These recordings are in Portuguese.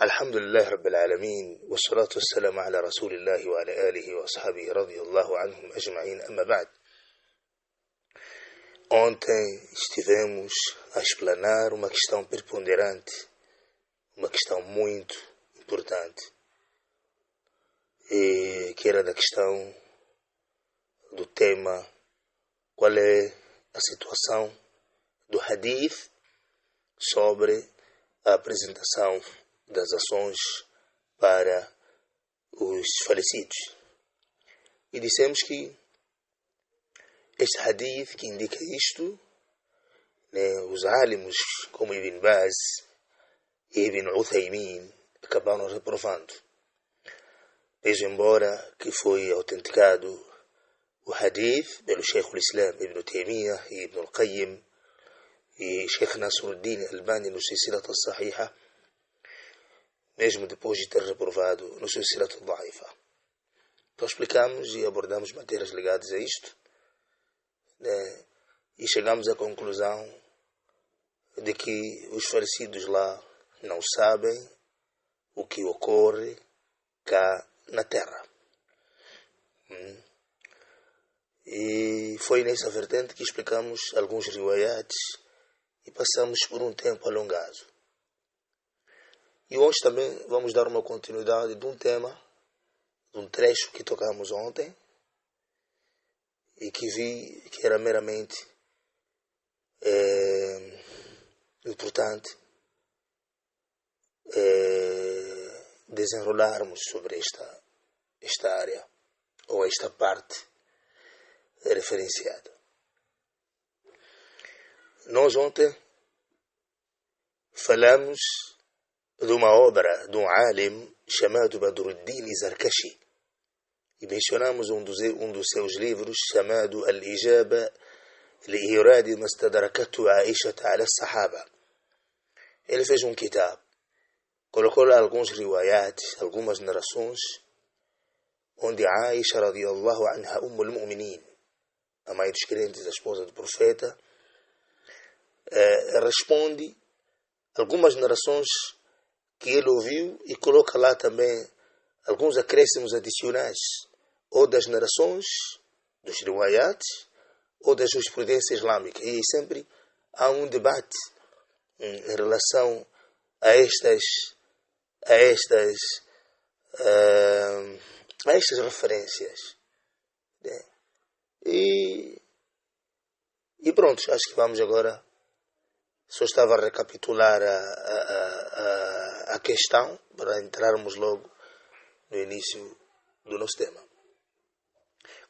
الحمد لله رب العالمين والصلاة والسلام على رسول الله وعلى آله وأصحابه رضي الله عنهم أجمعين أما بعد. Ontem estivemos a explanar uma questão preponderante, uma questão muito importante, que era da questão do tema qual é a situação do hadith sobre a apresentação das ações para os falecidos. E dissemos que este hadith que indica isto, os alimos como Ibn Baz e Ibn Uthaymin acabaram reprovando. Mesmo embora que foi autenticado o hadith pelo Sheikh al-Islam Ibn Taymiyyah e Ibn al-Qayyim e Sheikh Nasruddin Albani no Silsilat al-Sahiha, mesmo depois de ter reprovado no Silsilat al-Da'ifa. Então explicamos e abordamos matérias ligadas a isto, e chegamos à conclusão de que os falecidos lá não sabem o que ocorre cá na Terra. E foi nessa vertente que explicamos alguns riwayats e passamos por um tempo alongado. E hoje também vamos dar uma continuidade de um tema, de um trecho que tocamos ontem e que vi que era meramente importante desenrolarmos sobre esta área ou esta parte referenciada. Nós ontem falamos de uma obra de um alim chamado Badruddin Zarkashi e mencionamos um dos seus livros chamado Al-Ijaba li-Iradi Mastadrakatu Aisha ala Sahaba. Ele fez um kitab, colocou lá alguns riwayats, algumas narrações, onde Aisha radiyallahu anha Ummul Mu'minin, a mãe dos crentes, a esposa do profeta, responde algumas narrações que ele ouviu e coloca lá também alguns acréscimos adicionais, ou das narrações, dos riwayats, ou da jurisprudência islâmica. E sempre há um debate em relação a estas referências. E pronto, acho que vamos agora. Só estava a recapitular a questão para entrarmos logo no início do nosso tema.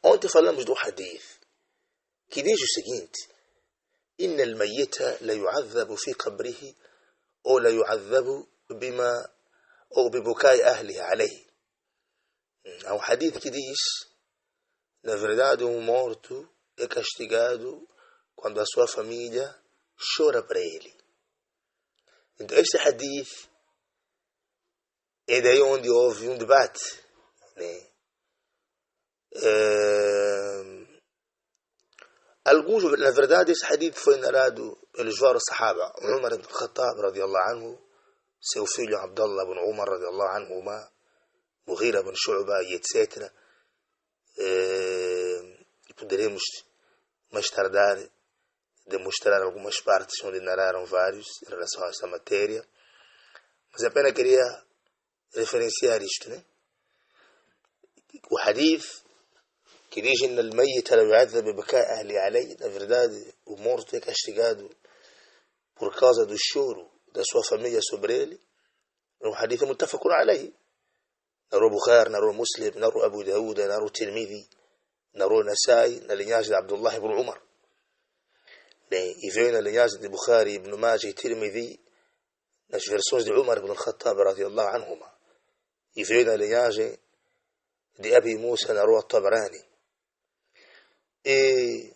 Ontem falamos do hadith que diz o seguinte: Inna al-mayyita la yu'adhabu fi qabrihi ou la yu'adhabu bima ou bibukai ahlihi alayhi. Há um hadith que diz, na verdade, um morto é castigado quando a sua família chora para ele. Então este hadith é daí onde houve um debate, alguns, na verdade, esse hadith foi narrado pelos vários sahaba. Umar ibn Khattab radiyallahu anhu, seu filho Abdullah ibn Umar radiyallahu anhu, Mughira ibn Shu'ba e etc. E poderemos mais tardar demonstrar algumas partes onde narraram vários em relação a esta matéria, mas apenas queria referenciar isto, O hadith que diz que al-mayyit la yu'adhab bi bukai ahli alayhi, na verdade, o morto é castigado por causa do choro da sua família sobre ele. É um hadith muttafaqun alayhi. Narou Bukhari, narou Muslim, narou Abu Dawud, narou Tirmidhi, narou Nasai, na linhagem de Abdullah ibn Umar. E veio na linhagem de Bukhari, Ibn Majah e Tirmidhi, nas versões de Umar ibn Khattab radiyallahu anhuma. E veio na linhagem de Abi Musa na Rua Tabrani. E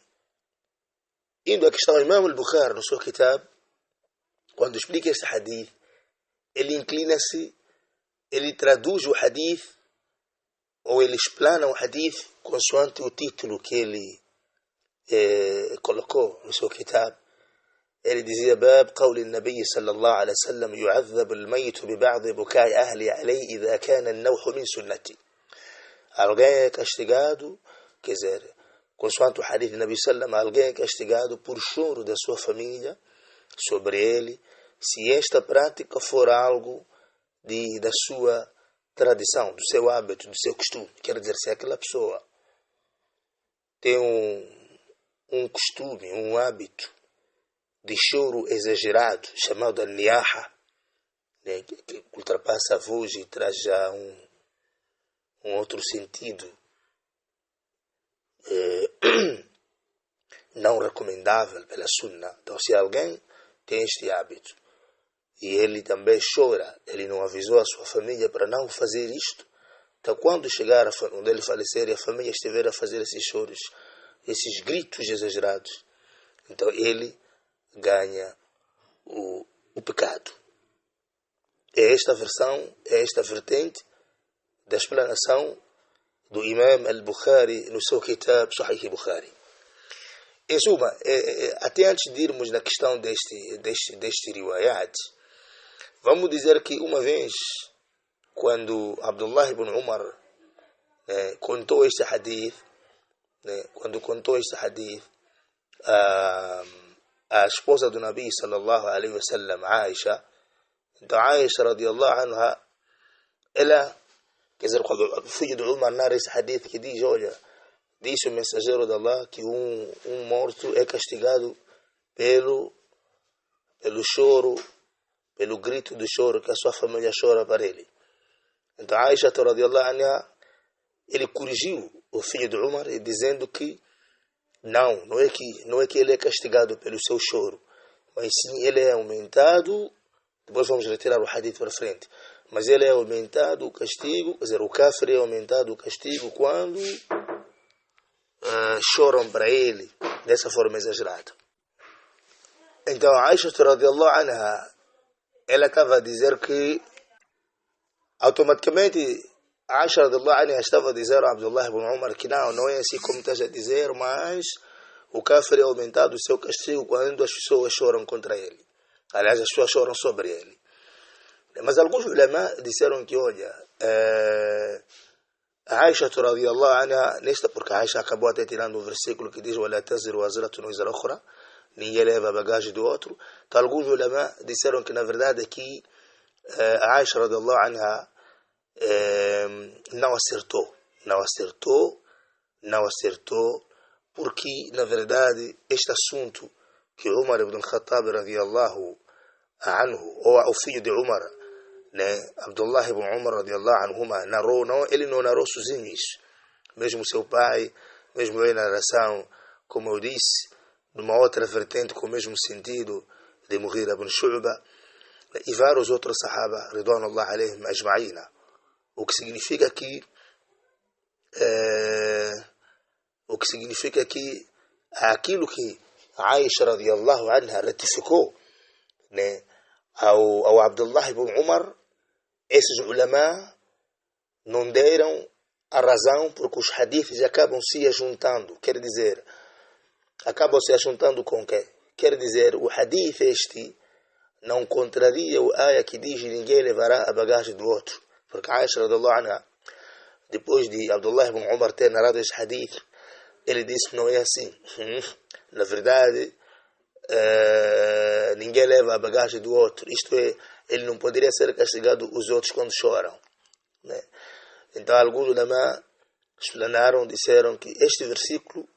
indo à questão, Imam al-Bukhari, no seu kitab, quando explica este hadith, ele inclina-se, ele traduz o hadith, ou ele explana o hadith consoante o título que ele colocou no seu kitab, Ele dizia: Bab qawli Nabi sallallahu alaihi wasallam yu'adhab al-mayt bi ba'd bukai ahli alayhi idha kana an-nawh min sunnati. Alguém é castigado, quer dizer, consoante o hadith do Nabi sallam, alguém é castigado por choro da sua família sobre ele, se esta prática for algo da sua tradição, do seu hábito, do seu costume. Quer dizer, se aquela pessoa tem um costume, um hábito de choro exagerado, chamado al-niyaha, né, que ultrapassa a voz e traz já um outro sentido não recomendável pela sunna. Então, se alguém tem este hábito e ele também chora, ele não avisou a sua família para não fazer isto, então quando chegar onde ele falecer e a família estiver a fazer esses choros, esses gritos exagerados, então ele ganha o pecado. É esta versão, é esta vertente da explanação do Imam al-Bukhari no seu kitab Sahih Bukhari. Em suma, até antes de irmos na questão deste riwayat, vamos dizer que uma vez, quando Abdullah ibn Umar contou este hadith, quando contou este hadith, a esposa do Nabi sallallahu alaihi wasallam, Aisha, então Aisha radiyallahu anha, ela, quer dizer, quando o filho do Umar narra esse hadith que diz: olha, disse o mensageiro de Allah que um morto é castigado pelo choro, pelo grito de choro que a sua família chora para ele. Então Aisha radiyallahu anha, ele corrigiu o filho de Umar dizendo que não é que ele é castigado pelo seu choro, mas sim ele é aumentado. Depois vamos retirar o hadith para frente. Mas ele é aumentado o castigo, quer dizer, o kafir é aumentado o castigo quando choram para ele dessa forma exagerada. Então Aisha radiyallahu anha, ela estava a dizer que automaticamente Aisha radiyallahu anha estava a dizer a Abdullah ibn Umar que não é assim como estás a dizer, mas o kafir é aumentado o seu castigo quando as pessoas choram contra ele. Aliás, as pessoas choram sobre ele. Mas alguns ulama disseram que, olha, Aisha radiyallahu anha, porque Aisha acabou até tirando um versículo que diz: وَلَا تَزِرُ وَزِرَةٌ وِزْرَ أُخْرَى, ninguém leva a bagagem do outro. Então alguns ulama disseram que na verdade aqui Aisha radiyallahu anha não acertou, porque na verdade este assunto que Umar ibn Khattab radiyallahu anhu, ou o filho de Umar, Abdullah ibn Umar radiyallahu anhuma, narrou, ele não narrou sozinho isso. Mesmo seu pai, mesmo ele na narração, como eu disse, numa outra vertente com o mesmo sentido de Mughira ibn Shu'ba, e vários outros sahaba, ridwanullah alaihim ajma'ina. O que significa que aquilo que Aisha radiyallahu anha ratificou, ao Abdullah ibn Umar, esses ulama não deram a razão, porque os hadiths acabam se ajuntando. Quer dizer, acabam se ajuntando com quê? Quer dizer, o hadith este não contraria o ayah que diz: ninguém levará a bagagem do outro. Porque Aisha radiyallahu anha, depois de Abdullah ibn Umar ter narrado esse hadith, ele disse que não é assim. Na verdade, ninguém leva a bagagem do outro. Isto é, ele não poderia ser castigado os outros quando choram. Então alguns ulama explanaram, disseram que este versículo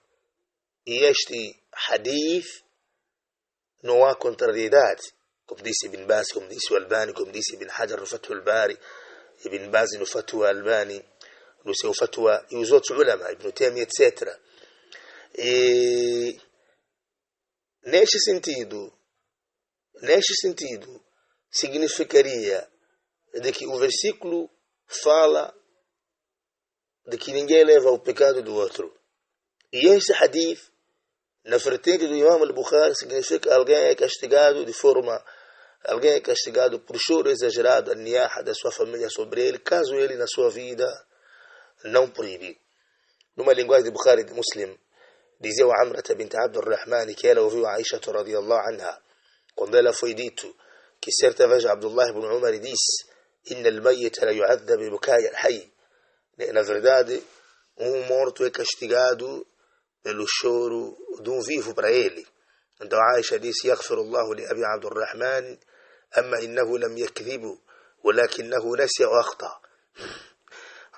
e este hadith não há contrariedade. Como disse Ibn Baz, como disse o Albani, como disse Ibn Hajar no Fathul Bari, Ibn Baz no Fatwa Albani no seu Fatwa, e os outros ulama, Ibn Taymiyyah, etc. E neste sentido, significaria de que o versículo fala de que ninguém leva o pecado do outro. E este hadith, na vertente do Imam al-Bukhari, significa que alguém é castigado por choro exagerado, a niyaha da sua família sobre ele, caso ele na sua vida não proíbe. Numa linguagem de Bukhari e de Muslim, dizia o Amrata bint Abdurrahman que ela ouviu a Aisha radiyallahu anha quando ela foi dito que certa vez Abdullah ibn Umar disse: "Inna al-mayyit la yu'adhab bi bukai al-hayy", na verdade, um morto é castigado pelo choro de um vivo para ele. Então Aisha disse: "Yaghfiru Allahu li Abi Abdurrahman, amma innahu lam yakdhibu, walakinahu nasiya wa akhta."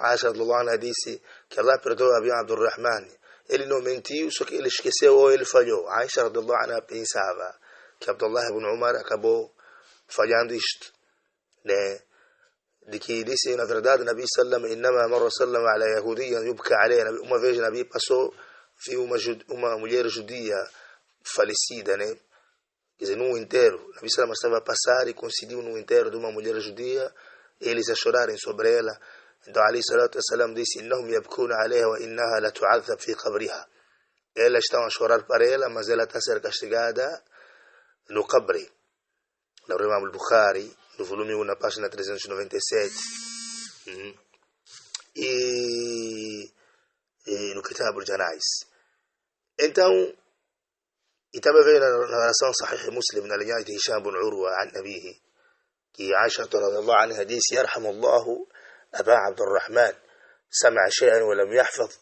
Aisha radhiyallahu anha disse que Allah perdoa Abi Abdurrahman. Ele não mentiu, só que ele esqueceu ou ele falhou. Aisha radhiyallahu anha pensava que Abdullah ibn Umar acabou falhando isto, né? De que disse, na verdade, Nabi sallam, "Innama marra sallam ala yahudiyan yubka alayha." Uma vez Nabi passou, viu uma mulher judia falecida, né? Quer dizer, num enterro. Nabi sallam estava a passar e coincidiu num enterro de uma mulher judia, eles a chorarem sobre ela. Então Ali salatu wassalam disse: "Innahum yabkuna alayha wa innaha la tu'adhab fi qabriha." Elas estão a chorar para ela, mas ela está a ser castigada no qabri. No Imam al-Bukhari, no volume 1, na página 397. E no Kitab al-Janais. Então, e também veio na narração Sahih Muslim, na linhagem de Hisham ibn Urwa, an Nabihi, que Aisha radhiyallahu anha disse: "Yarhamu Allahu أبا عبد الرحمن سمع شيئا ولم يحفظ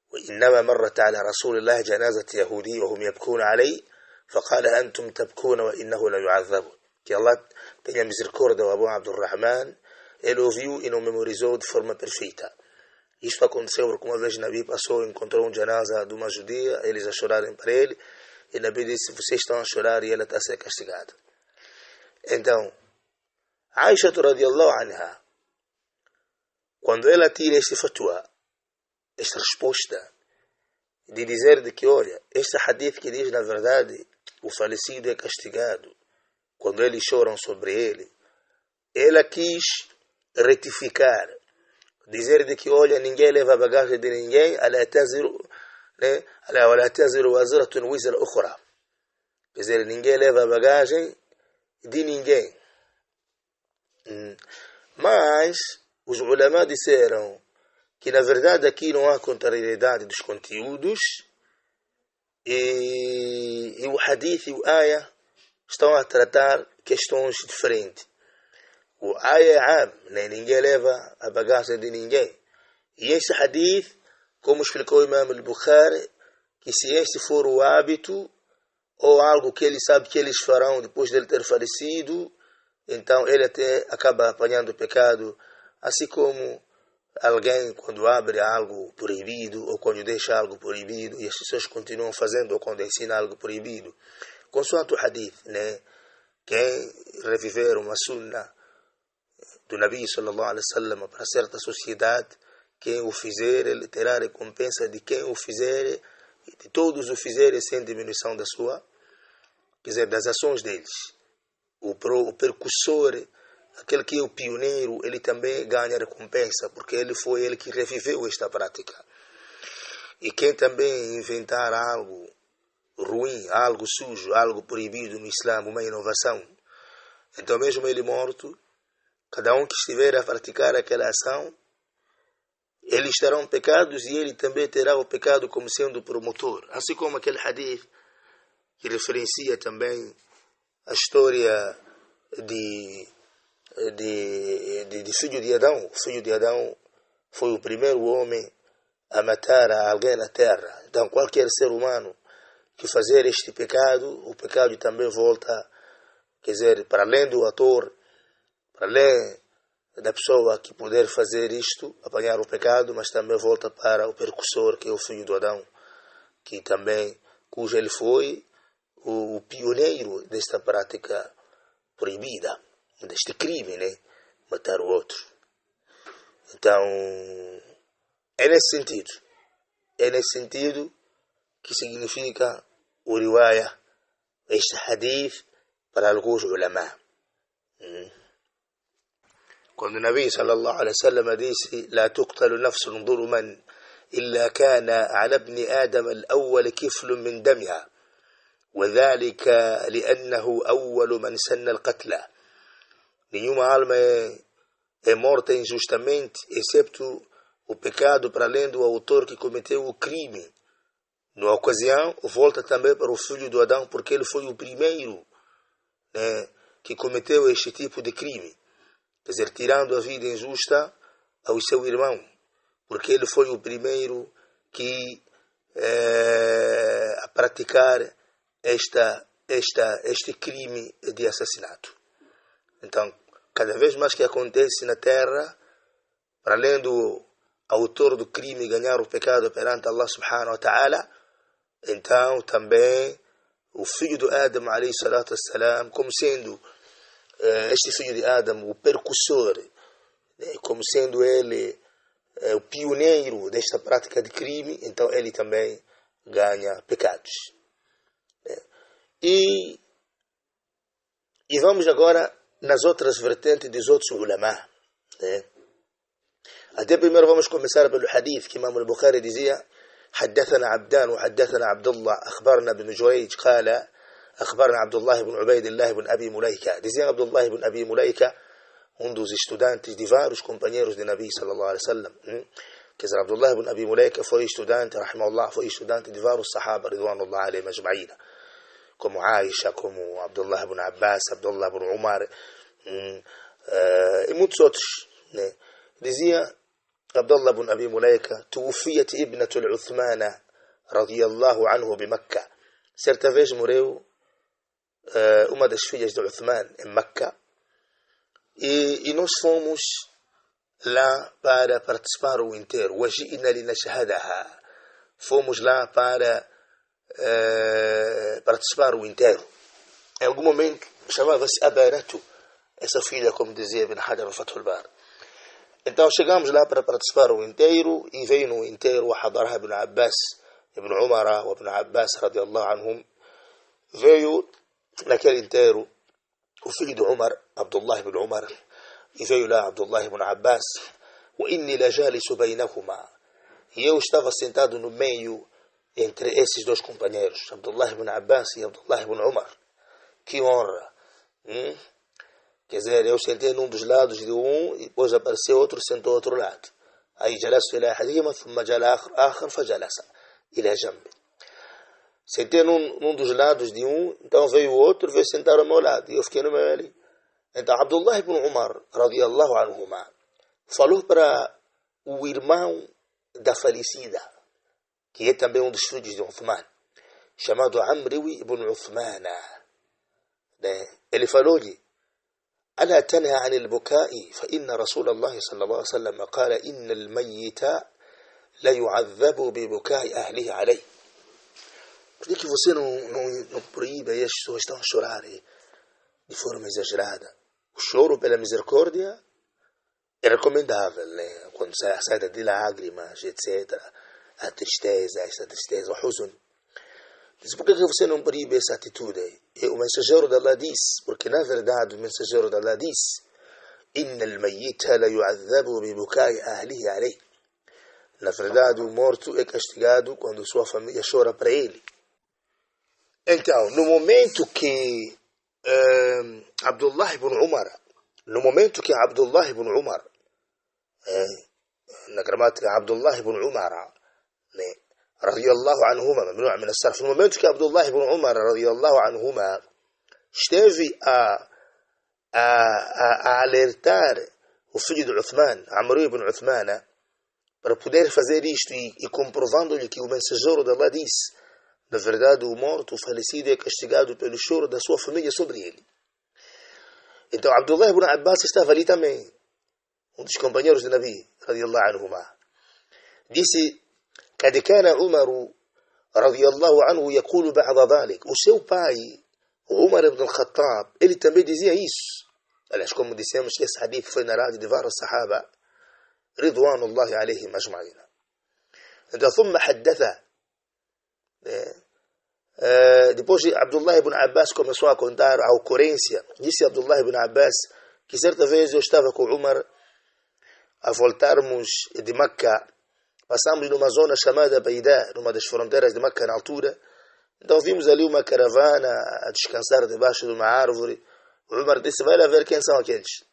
وإنما مرت على رسول الله جنازة يهودي وهم يبكون عليه فقال أنتم تبكون وإنه لا يعذب." Que Allah tenha misericórdia do Abu Abdurrahman, ele ouviu e não memorizou de forma perfeita. Isto aconteceu porque uma vez Nabi passou e encontrou um janaza de uma judia, eles a chorarem para ele, e Nabi disse: "Vocês estão a chorar e ela está a ser castigada." Então, Aisha radhiyallahu anha, quando ela tira este fatwa, esta resposta, de dizer de que, olha, este hadith que diz, na verdade, o falecido é castigado quando eles choram sobre ele, ela quis retificar, dizer de que, olha, ninguém leva a bagagem de ninguém, ala taziru wazratun wizra ukhra. Quer dizer, ninguém leva a bagagem de ninguém. Mas os ulama disseram que, na verdade, aqui não há contrariedade dos conteúdos, e o hadith e o ayah estão a tratar questões diferentes. O ayah é am, né? Ninguém leva a bagagem de ninguém. E este hadith, como explicou o Imam al-Bukhari, que se este for o hábito, ou algo que ele sabe que eles farão depois dele ter falecido, então ele até acaba apanhando o pecado. Assim como alguém, quando abre algo proibido ou quando deixa algo proibido e as pessoas continuam fazendo, ou quando ensina algo proibido, consoante o hadith, né? Quem reviver uma sunna do Nabi sallallahu alaihi wasallam para certa sociedade, quem o fizer, ele terá a recompensa de quem o fizer, de todos o fizerem sem diminuição da sua, quer dizer, das ações deles. O percussor, aquele que é o pioneiro, ele também ganha recompensa, porque ele foi ele que reviveu esta prática. E quem também inventar algo ruim, algo sujo, algo proibido no Islã, uma inovação, então mesmo ele morto, cada um que estiver a praticar aquela ação, eles terão pecados e ele também terá o pecado como sendo promotor. Assim como aquele hadith que referencia também a história de filho de Adão. O filho de Adão foi o primeiro homem a matar alguém na terra. Então qualquer ser humano que fazer este pecado, o pecado também volta, quer dizer, para além do ator, para além da pessoa que puder fazer isto, apanhar o pecado, mas também volta para o percussor, que é o filho de Adão, que também, cujo ele foi o pioneiro desta prática proibida, deste crime, né? Matar o outro. Então, é nesse sentido que significa o riwaya, este hadith, para alguns ulama. Quando o Nabi sallallahu alaihi wasallam disse: "La tuqtalu nafsun dhulman illa kana ala ibn Adam al-awwal kiflun min damiha, وذلك لأنه أول من سن القتل." Nenhuma alma é morta injustamente, excepto o pecado para além do autor que cometeu o crime. Na ocasião, volta também para o filho do Adão, porque ele foi o primeiro né, que cometeu este tipo de crime, quer dizer, tirando a vida injusta ao seu irmão, porque ele foi o primeiro que a praticar este crime de assassinato. Então, cada vez mais que acontece na terra, para além do autor do crime ganhar o pecado perante Allah subhanahu wa ta'ala, então também o filho de Adam, alayhi salatu wassalam, como sendo este filho de Adam o percussor, como sendo ele o pioneiro desta prática de crime, então ele também ganha pecados. E vamos agora nas outras vertentes dos outros ulama. Até primeiro vamos começar pelo hadith que Imam al-Bukhari dizia: حدثنا عبدان وحدثنا عبد الله أخبرنا بن جريج قال أخبرنا عبد الله بن عبيد الله بن أبي مليكة. Dizia عبد الله بن أبي مليكة, dos estudantes de vários companheiros de Nabi sallallahu alaihi wasallam. Quer dizer, Abdullah ibn Abi Mulaika foi estudante, rahimahullah, foi estudante de vários sahaba, ridwanullah alayhim ajma'ina, como Aisha, como Abdullah ibn Abbas, Abdullah ibn Umar, e muitos outros. Dizia Abdullah ibn Abi Mulaika: توفيت ابنة العثمان رضي الله عنه بمكة. Certa vez morreu uma das filhas de Uthman em Meca, e nós fomos lá para participar o inteiro. وجئنا لنشهدها. Fomos lá para participar o inteiro. Em algum momento chamava-se Abanatu, essa filha, como dizia Ibn Hajar al-Fathul Bari. Então chegamos lá para participar o inteiro, e veio no inteiro وحضرها ابن عباس ابن عمر وابن عباس رضي الله عنهم. Veio naquele inteiro o filho de Umar, Abdullah ibn Umar, e veio lá Abdullah ibn Abbas. وإني لجالس بينهما. E eu estava sentado no meio entre esses dois companheiros, Abdullah ibn Abbas e Abdullah ibn Umar. Que honra! Quer dizer, eu sentei num dos lados de um, e depois apareceu outro, sentou ao outro lado. Aí جلست إلى أحدهما ثم جاء آخر فجلس إلى جنبي. Sentei num dos lados de um, então veio o outro, veio sentar ao meu lado, e eu fiquei no meio ali. Então Abdullah ibn Umar, radiyallahu anhuma, falou para o irmão da falecida, que é também dos filhos de Uthman, chamado Amri ibn Uthman. Ele falou-lhe: ألا تنهى عن البكاء فإن رسول الله صلى الله عليه وسلم قال إن الميت لا يعذب ببكاء أهله عليه. Por que você não proíbe as pessoas estão a chorar de forma exagerada? O choro pela misericórdia é recomendável, né? Quando sai de lágrimas, etc. A tristeza, essa tristeza, o huzun. Diz, por que você não proíbe essa atitude? E o mensageiro de Allah diz, porque na verdade o mensageiro de Allah diz: إن الميت لا يعذب ببكاء أهله عليه. Na verdade o morto é castigado quando sua família chora para ele. Então, no momento que Abdullah ibn Umar, na gramática Abdullah ibn Umar, radiyallahu anhuma, mamnu' min as-sarf, no momento que Abdullah ibn Umar, radiyallahu anhuma, esteve a alertar o filho de Uthman, Amr ibn Uthman, para poder fazer isto, e comprovando-lhe que o mensageiro de Allah disse: na verdade, o morto, o falecido, é castigado pelo choro da sua família sobre ele. Então, Abdullah ibn Abbas estava ali também, dos companheiros de Nabi, radiyallahu anhuma. Disse: قد كان عمر رضي الله عنه يقول بعد ذلك. O seu pai, Umar ibn al-Khattab, ele também dizia isso. Aliás, como dissemos, esse hadith foi narrado de vários sahaba, ridwanullahi alayhim ajma'in. Então, ثم حدث. Depois Abdullah ibn Abbas começou a contar a ocorrência. Disse Abdullah ibn Abbas que certa vez eu estava com Umar a voltarmos de Meca. Passamos numa zona chamada Beidá, numa das fronteiras de Meca na altura. Então vimos ali uma caravana a descansar debaixo de uma árvore. O Umar disse: vai lá ver quem são aqueles.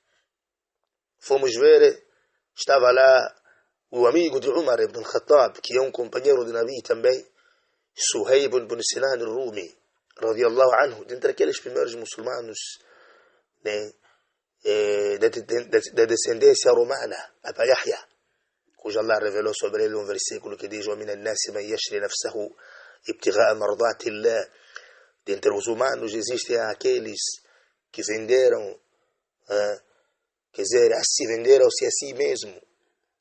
Fomos ver, estava lá o amigo de Umar ibn Khattab, que é um companheiro de Nabi também, Suhaib ibn Sinan al-Rumi. radiyallahu anhu, dentre aqueles primeiros muçulmanos, né, da descendência romana, Aba Yahya, cujo Allah revelou sobre ele um versículo que diz: وَمِنَ النَّاسِ مَنْ يَشْرِي نَفْسَهُ ابْتِغَاءَ مَرْضَاتِ اللَّهِ. Dentre os humanos existem aqueles que venderam, quer dizer, se venderam-se a si mesmo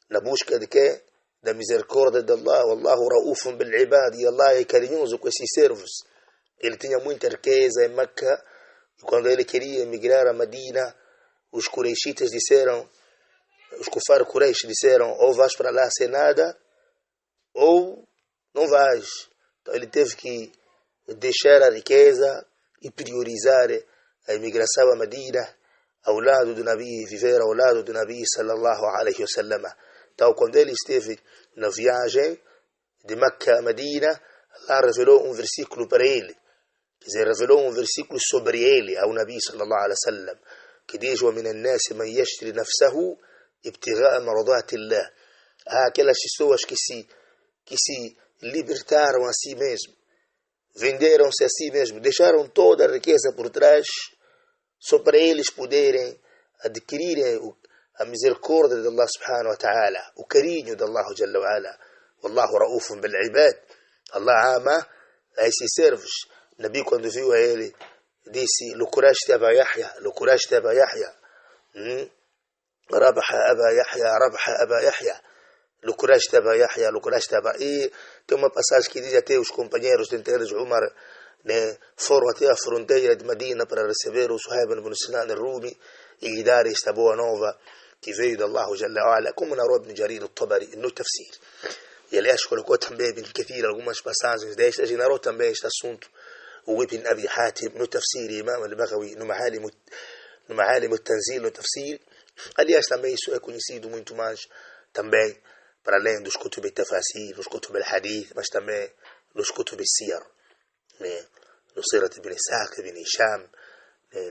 na busca de quê? Da misericórdia de Allah. Wallahu ra'ufun bil ibad. E Allah é carinhoso com esses servos. Ele tinha muita riqueza em Meca, e quando ele queria emigrar a Medina, os Quraishitas disseram, os Kufar Quraish disseram: ou vais para lá sem nada, ou não vais. Então ele teve que deixar a riqueza e priorizar a imigração a Medina, ao lado do Nabi, viver ao lado do Nabi sallallahu alaihi wasallam. Então, quando ele esteve na viagem de Meca a Medina, Allah revelou um versículo para ele. Quer dizer, revelou um versículo sobre ele, ao Nabi sallallahu alaihi wasallam, que diz: وَمِنَ النَّاسِ مَنْ يَشْرِي نَفْسَهُ ابْتِغَاءَ مَرْضَاتِ اللَّهِ. Há aquelas pessoas que se libertaram a si mesmo, venderam-se a si mesmo, deixaram toda a riqueza por trás, só para eles poderem adquirirem a misericórdia de Allah subhanahu wa ta'ala, o carinho de Allah jalla wa ala. Wallahu ra'ufun bil ibad. Allah ama a esses servos. O Nabi, quando viu a ele, disse: lucuraste Aba Yahya, lucuraste Aba Yahya, rabaha Aba Yahya, rabaha Aba Yahya, lucuraste Aba Yahya, lucuraste Aba. E tem uma passagem que diz até os companheiros de eles, Umar, né, foram até a fronteira de Medina para receber o Suhaib ibn Sinan al-Rumi e dar esta boa nova que veio de Allah Jalla wa Ala, como narrou Ibn Jarir al-Tabari no tafsir. E aliás colocou também Ibn Kathir algumas passagens destas, e narrou também este assunto o Ibn Abi Hatim no tafsir, Imam al-Baghawi no Ma'alim al-Tanzil no tafsir. Aliás, também isso é conhecido muito mais também para além dos Kutub al-Tafasir, nos Kutub al-Hadith, mas também nos Kutub al-Siyar, no Sirat ibn Ishaq, ibn Hisham,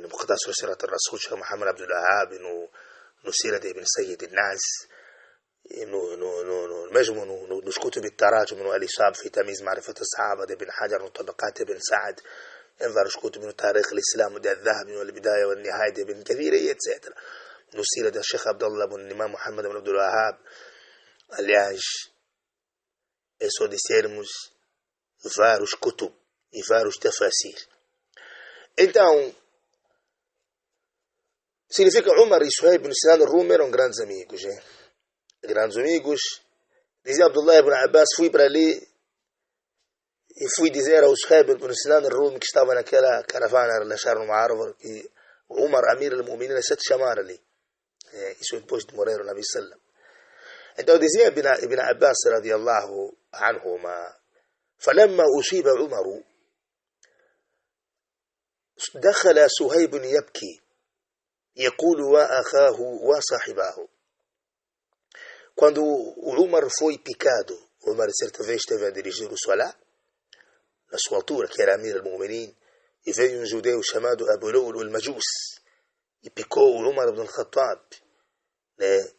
no Muqtasar Sirat al-Rasul, Sheikh Muhammad Abdul Wahhab, no Sirat ibn Sayyid al-Nas, mesmo nos Kutub al-Tarajum, no Al-Isab fi Tamiz Ma'rifat al-Sahaba de Ibn Hajar, no Tabaqat ibn Sa'ad, em vários Kutub no Tarikh al-Islam de Al-Dhahabi, no Al-Bidaya wa Al-Nihaya de Ibn Kathir, etc. No Sirat del Sheikh Abdullah ibn Imam Muhammad ibn Abdul Wahhab. Aliás, é só dissermos vários Kutub e vários Tafasir. Então, significa Umar e Suhaib ibn Sinan al-Rumi eram grandes amigos, grandes amigos. Dizia Abdullah ibn Abbas: fui para ali e fui dizer ao Suhaib ibn Sinan al-Rumi, que estava naquela caravana a relaxar numa árvore, que o Umar, Amir al-Mu'minin, se te chamar ali. Isso depois de morrer o Nabi sallam. Então dizia Ibn Abbas radiyallahu anhuma: فلما أصيب عمر دخل سهيب يبكي يقول وأخاه وصاحبه. Quando o Umar foi picado, o Umar certa vez esteve a dirigir o Salah, na sua altura, que era Amir al-Mu'minin, e veio um judeu chamado Abu Lu'lu al-Majus e picou o Umar ibn al-Khattab, né,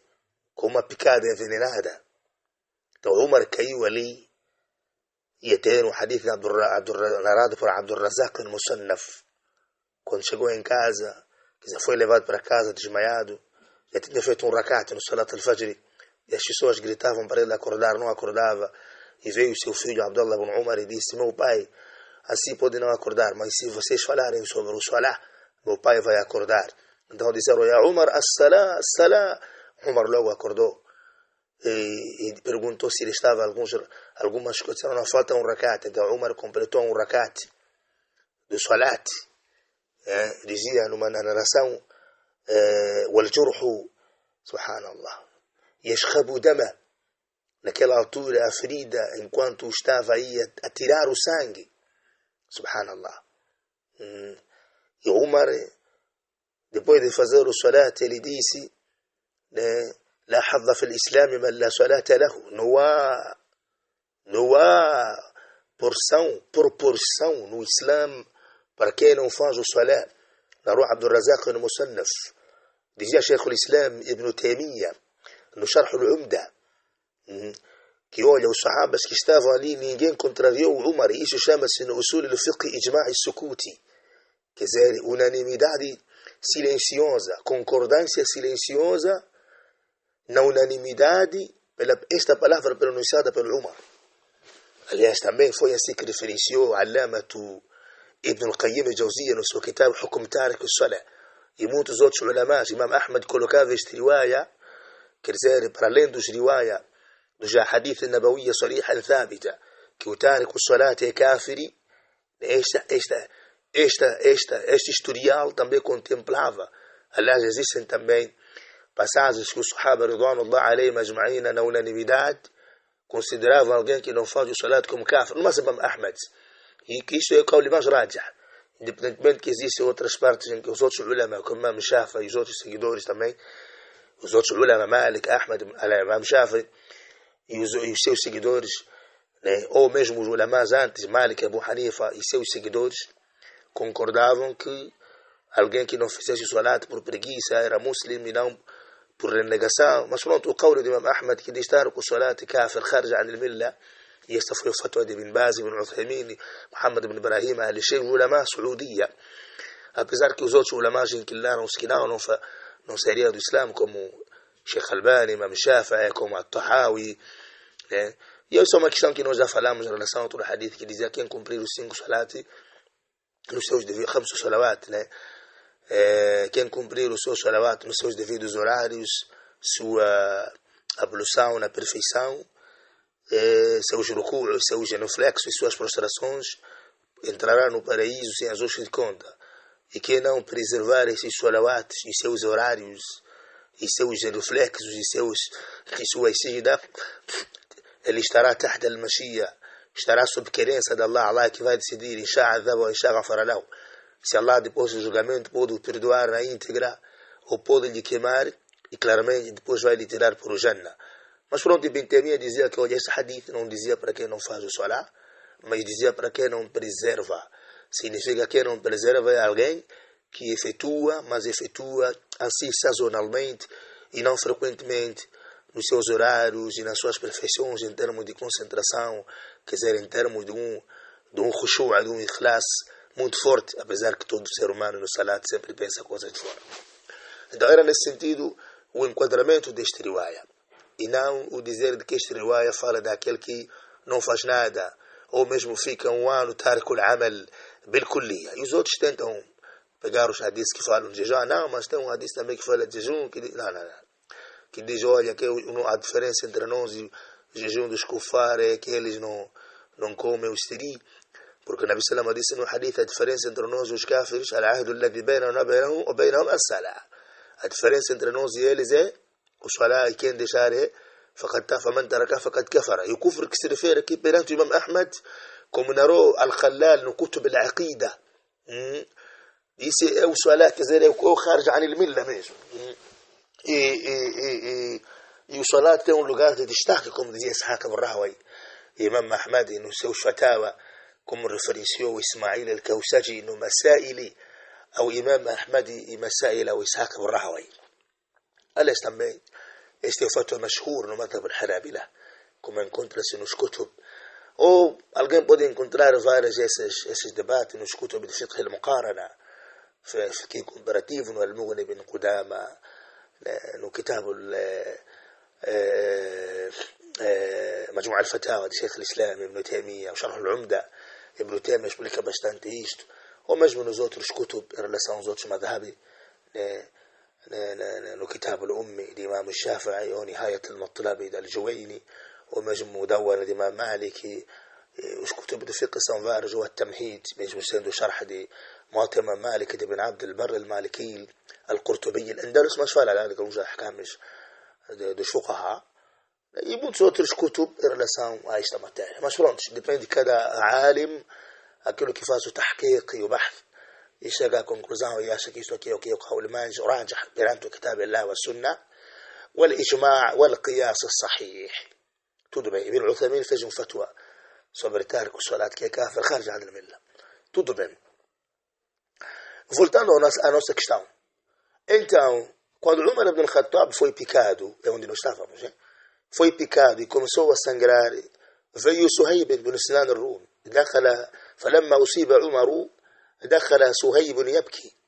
com uma picada envenenada. Então o Umar caiu ali, e até no hadith narrado por Abdul Razak al-Musannaf, quando chegou em casa, foi levado para casa desmaiado, já tinha feito um rakat no Salat al-Fajr, e as pessoas gritavam para ele acordar, não acordava, e veio seu filho Abdullah ibn Umar e disse: meu pai, assim pode não acordar, mas se vocês falarem sobre o Salah, meu pai vai acordar. Então disseram: Ya Umar, as-Salah, as-Salah. Umar logo acordou e perguntou se ele estava algumas coisas, não falta um rakat. Então Umar completou um rakat do Salat. Dizia numa narração: wal-jurhu, subhanallah, yashkhabu dama. Naquela altura a ferida, enquanto estava aí a tirar o sangue, subhanallah. E Umar, depois de fazer o Salat, ele disse: لا حظ في الإسلام من لا صلاة له. Não há proporção no Islã para quem não faz o Salah. Narrou Abdul Razak no Musannaf. Dizia Sheikh al-Islam Ibn Taymiyyah no Sharh al-Umda, que olha, os sahabas que estavam ali, ninguém contrariou o Umar. Isso chama-se no usul al-fiqh ijma' al-sukuti. Quer dizer, unanimidade silenciosa, concordância silenciosa na unanimidade, esta palavra pronunciada pelo Umar. Aliás, também foi assim que referenciou Allamatu Ibn al-Qayyim al-Jawziyya no seu kitab Hukm Tarik al-Salah. E muitos outros ulamás, Imam Ahmad colocava este riwaya, quer dizer, para além dos riwaya, dos hadith nabawiyya sariha thabita, que o Tarik al-Salah é kafiri. Este historial também contemplava. Aliás, existem também passagens que os Sahaba ridwanullah alayhim ajma'in na unanimidade consideravam alguém que não faz o salat como kafir. No Imam Ahmad. E que isso é o qawl mais rajih. Independentemente que existem outras partes em que os outros ulama, como Imam Shafi'i e os outros seguidores também, os outros ulama, Malik, Ahmad, Imam Shafi'i e os seus seguidores, né, ou mesmo os ulamás antes, Malik, Abu Hanifa e seus seguidores, concordavam que alguém que não fizesse o salat por preguiça era muslim e não por renegação. Mas pronto, o qawl de Imam Ahmad que diz taruku salat kafir kharij an al-millah, e esta foi a fatwa de Ibn Baz, Ibn Uthaymin, Muhammad ibn Ibrahim, al-Sheikh, ulama saudiya. Apesar que os outros ulamás inclinaram-se que não seria do Islã, como Sheikh Albani, Imam Shafi'i, como At-Tahawi, né? E isso é uma questão que nós já falamos em relação a outro hadith que dizia que quem cumprir os 5 salati nos seus devidos 5 salawat, né? Quem cumprir os seus salawat nos seus devidos horários, sua ablução na perfeição, seus ruku'os, seus genuflexos e suas prostrações, entrará no paraíso sem ajuste de conta. E quem não preservar esses salawat e seus horários e seus genuflexos e suas sidas, ele estará tahta al-mashiyya, estará sob querência de Allah. Allah que vai decidir, insha azaba ou insha ghafara lahu. Se Allah depois do julgamento pode o perdoar na íntegra ou pode lhe queimar, e claramente depois vai lhe tirar para o Jannah. Mas pronto, Ibn Taymiyyah dizia que olha, esse hadith não dizia para quem não faz o salah, mas dizia para quem não preserva. Significa que quem não preserva é alguém que efetua, mas efetua assim sazonalmente e não frequentemente, nos seus horários e nas suas perfeições em termos de concentração, quer dizer, em termos de um khushu', de um ikhlas muito forte, apesar que todo ser humano no salat sempre pensa coisas de fora. Então era nesse sentido o enquadramento deste riwaya, e não o dizer de que este riwaya fala daquele que não faz nada, ou mesmo fica um ano tarikul amal bil kulliya. E os outros tentam pegar os hadiths que falam de jejum. Não, mas tem um hadith também que fala de jejum, que diz, olha, que a diferença entre nós e o jejum dos kufar é que eles não comem o istiri, porque o Nabi Sallallahu disse no hadith, a diferença entre nós e os kafirs, al-ahdu alladhi bainana wa bainahum as-salah. A diferença entre nós e eles é o salah, e quem deixar é faman taraka faqad kafara. E o kufr que se refere aqui perante o Imam Ahmad, como narrou Al-Khallal no Kutub al-Aqida, disse é o salah, quer dizer, é o kharij an al-millah mesmo. E o salat tem um lugar de destaque, como dizia Ishaq al-Rahway. Imam Ahmad no seu fatawa, como referenciou Ismail al-Kawsaji no Masaili, ao Imam Ahmad e Masail ao Ishaq al-Rahway. Aliás, também este é o fatwa mashhur no madhab al-Hanabila, como encontra-se nos kutub. Ou alguém pode encontrar vários esses debates nos kutub de fiqh al-muqarana, fiqh comparativo no Al-Mughni bin Qudama, no kitab مجموع الفتاوى de Sheikh al-Islam Ibn Taymiyyah, o Sharh al-Umda, Ibn Taymiyyah explica bastante isto, ou mesmo nos outros kutub em relação aos outros madhabi, no kitab al-Ummi de Imam al-Shafi'i, ou Nihayat al-Matlabi de al-Juwayni, ou mesmo Mudawwana de Imam Maliki. Os kutub de fiqh são vários, ou al-Tamhid, mesmo sendo o Sharh de Muwatta Imam Malik de Ibn Abd al-Barr al-Maliki, al-Qurtubi al-Andalus, mas fala lá de alguns ahkames dos fuqaha, e muitos outros kutub em relação a esta matéria. Mas pronto, depende de cada alim, aquilo que faz o tahqiq e o bahth, e chega à conclusão e acha que isto aqui é o que é o qawl mais rajih perante o kitab Allah wa sunnah, wal ijma' wal qiyas sahih. Tudo bem. Ibn Uthaymin fez um fatwa sobre tark o salat que é kafir kharij an al-millah. Tudo bem. Voltando à nossa questão. Então, quando Umar ibn al-Khattab foi picado, é onde nós estávamos, né? foi picado e começou a sangrar, veio Suhayb bin Sinan al-Rum, فلما أصيب عمر دخل صهيب يبكي.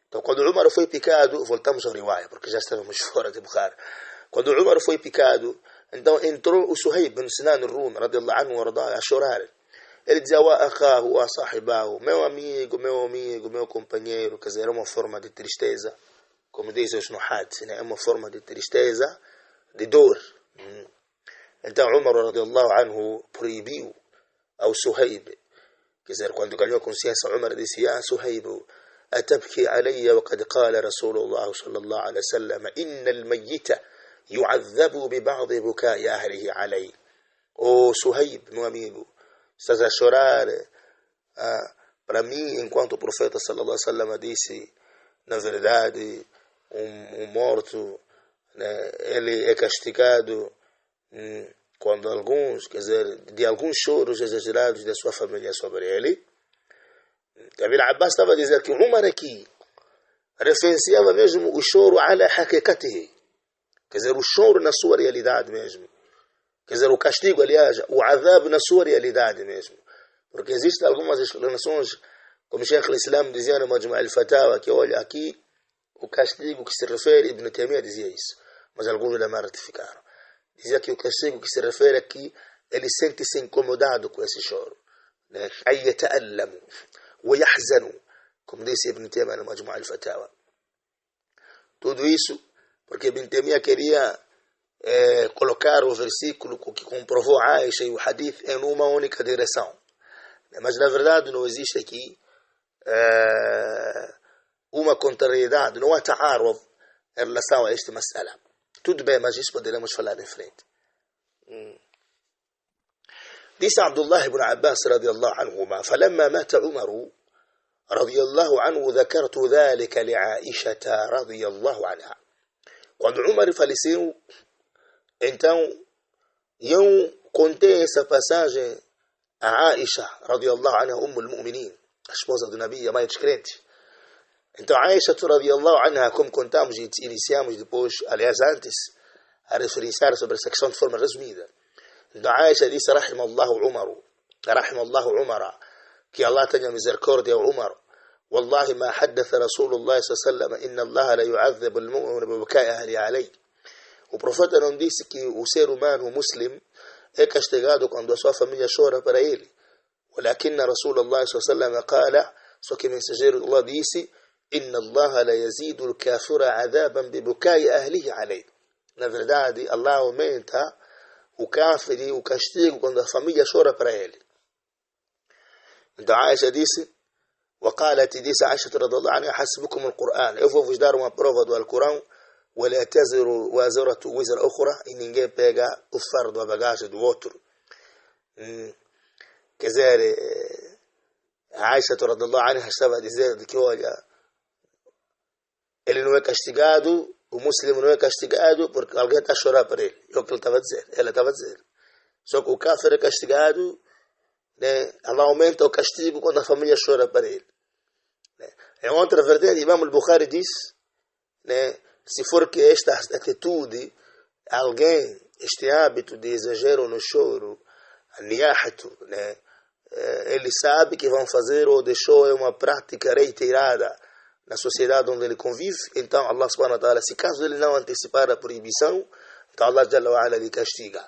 Então, quando Umar foi picado, voltamos ao riwaya, porque já estávamos fora de Bukhari. Quando Umar foi picado, então entrou o Suhayb bin Sinan al-Rum, radiallahu anhu, a chorar. Ele dizia, wa akhahu, wa sahibahu, meu amigo, meu companheiro, quer dizer, era uma forma de tristeza, como dizem os nuhat, né? É uma forma de tristeza, de dor. Então, Umar, radiallahu anhu, proibiu ao Suhayb, quer dizer, quando ganhou consciência, Umar disse, ya Suhayb, أتبكي علي وقد قال رسول الله صلى الله عليه وسلم إن الميت يعذب ببعض بكاء أهله عليه. O Suhayb, meu amigo, estás a chorar para mim, enquanto o profeta sallallahu alaihi wasallam disse, na verdade, morto, né, ele é castigado quando alguns, quer dizer, de alguns choros exagerados da sua família sobre ele. Ibn Abbas estava a dizer que Umar aqui referenciava mesmo o choro ala hakikatihi, quer dizer, o choro na sua realidade mesmo, quer dizer, o castigo, aliás, o azab na sua realidade mesmo, porque existem algumas explanações, como Sheikh al-Islam dizia no Majmu' al-Fatawa, que olha, aqui o castigo que se refere, Ibn Taymiyyah dizia isso, mas alguns ulama ratificaram, dizia que o castigo que se refere aqui, ele sente-se incomodado com esse choro, né? Ay yata'allamu ويحزن, como disse Ibn Taymiyyah no Majmu' al-Fatawa. Tudo isso porque Ibn Taymiyyah queria colocar o versículo que comprovou Aisha e o hadith em uma única direção. Mas na verdade não existe aqui uma contrariedade, não há ta'arud em relação a esta mas'ala. Tudo bem, mas isso poderemos falar em frente. Disse Abdullah ibn Abbas radiyallahu anhuma, فلما مات عمر رضي الله عنه ذكرت ذلك لعائشة رضي الله عنها. Quando Umar faleceu, então eu contei essa passagem a Aisha radiyallahu anha, Ummul Mu'minin, a esposa do Nabi, a mãe dos crentes. Então Aisha radiyallahu anha, como contamos e iniciamos depois, aliás antes, a referenciar sobre essa questão de forma resumida. Então Aisha disse, rahimallahu Umar, que Allah tenha misericórdia a Umar. والله ما حدث رسول الله صلى الله عليه وسلم إن الله لا يعذب المؤمن ببكاء أهله عليه. O profeta não disse que o ser humano muslim é castigado quando a sua família chora para ele. ولكن رسول الله صلى الله عليه وسلم قال, só que o mensageiro de Allah disse, إن الله لا يزيد الكافر عذابا ببكاء أهله عليه. Na verdade, Allah aumenta o kafir e o castigo quando a família chora para ele. Então Aisha disse, وقالت ديس عائشة رضي الله عنها, حسبكم القرآن, eu vou vos dar uma prova do Alcorão, ولا تزر وازرة وزر أخرى, e ninguém pega o fardo, a bagagem do outro. Quer dizer, Aisha رضي الله عنها estava a dizer que, olha, ele não é castigado, o muçulmano não é castigado porque alguém está a chorar para ele. É o que ele estava a dizer, ela estava a dizer. Só que o kafir é castigado, né? Allah aumenta o castigo quando a família chora para ele. Né? Em outra vertente, Imam al-Bukhari diz, né, se for que esta atitude, alguém, este hábito de exagero no choro, niahatu, né, ele sabe que vão fazer ou deixou é uma prática reiterada na sociedade onde ele convive, então Allah subhanahu wa ta'ala, se caso ele não antecipar a proibição, então Allah jalla wa ala lhe castiga.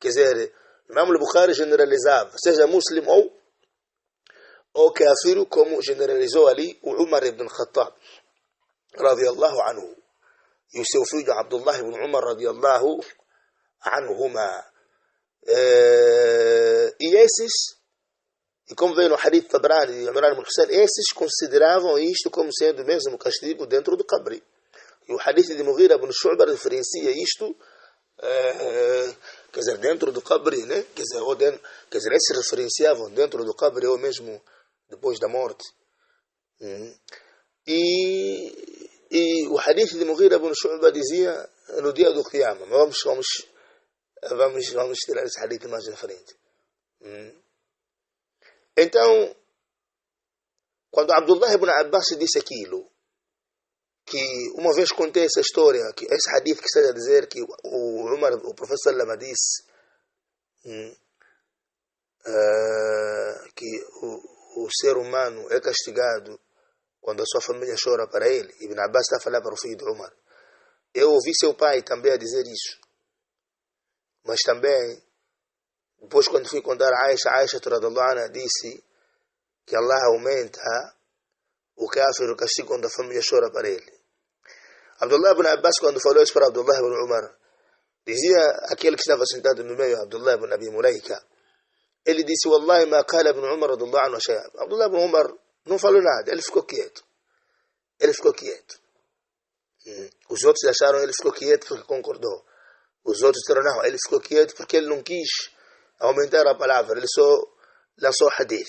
Quer dizer, Imam al-Bukhari generalizava, seja muslim ou kafir, como generalizou ali o Umar ibn Khattab, radiyallahu anhu, e o seu filho Abdullah ibn Umar, radiyallahu anhuma. E esses, e como veio no hadith Tabrani de Imran ibn Hussein, esses consideravam isto como sendo o mesmo castigo dentro do qabri. E o hadith de Mughira ibn Shu'ba referencia isto, quer dizer, dentro do qabri, né? Quer dizer, eles se referenciavam dentro do qabri ou mesmo depois da morte. E o hadith de Mughira ibn Shu'ba dizia no dia do Qiyamah. Vamos tirar esse hadith mais na frente. Então, quando Abdullah ibn Abbas disse aquilo, que uma vez contei essa história, que esse hadith que está a dizer que o Umar, o professor Lama disse que o ser humano é castigado quando a sua família chora para ele. Ibn Abbas está a falar para o filho de Umar. Eu ouvi seu pai também a dizer isso. Mas também, depois quando fui contar a Aisha radhiyallahu anha disse que Allah aumenta o kafir, o castigo quando a família chora para ele. Abdullah ibn Abbas, quando falou isso para Abdullah ibn Umar, dizia aquele que estava sentado no meio, Abdullah ibn Abi Mulaika, ele disse, Wallahi ma qala ibn Umar radhiyallahu anhu shay'an. Abdullah ibn Umar não falou nada, ele ficou quieto. Ele ficou quieto. Os outros acharam que ele ficou quieto porque concordou. Os outros disseram, não, ele ficou quieto porque ele não quis aumentar a palavra, ele só lançou hadith.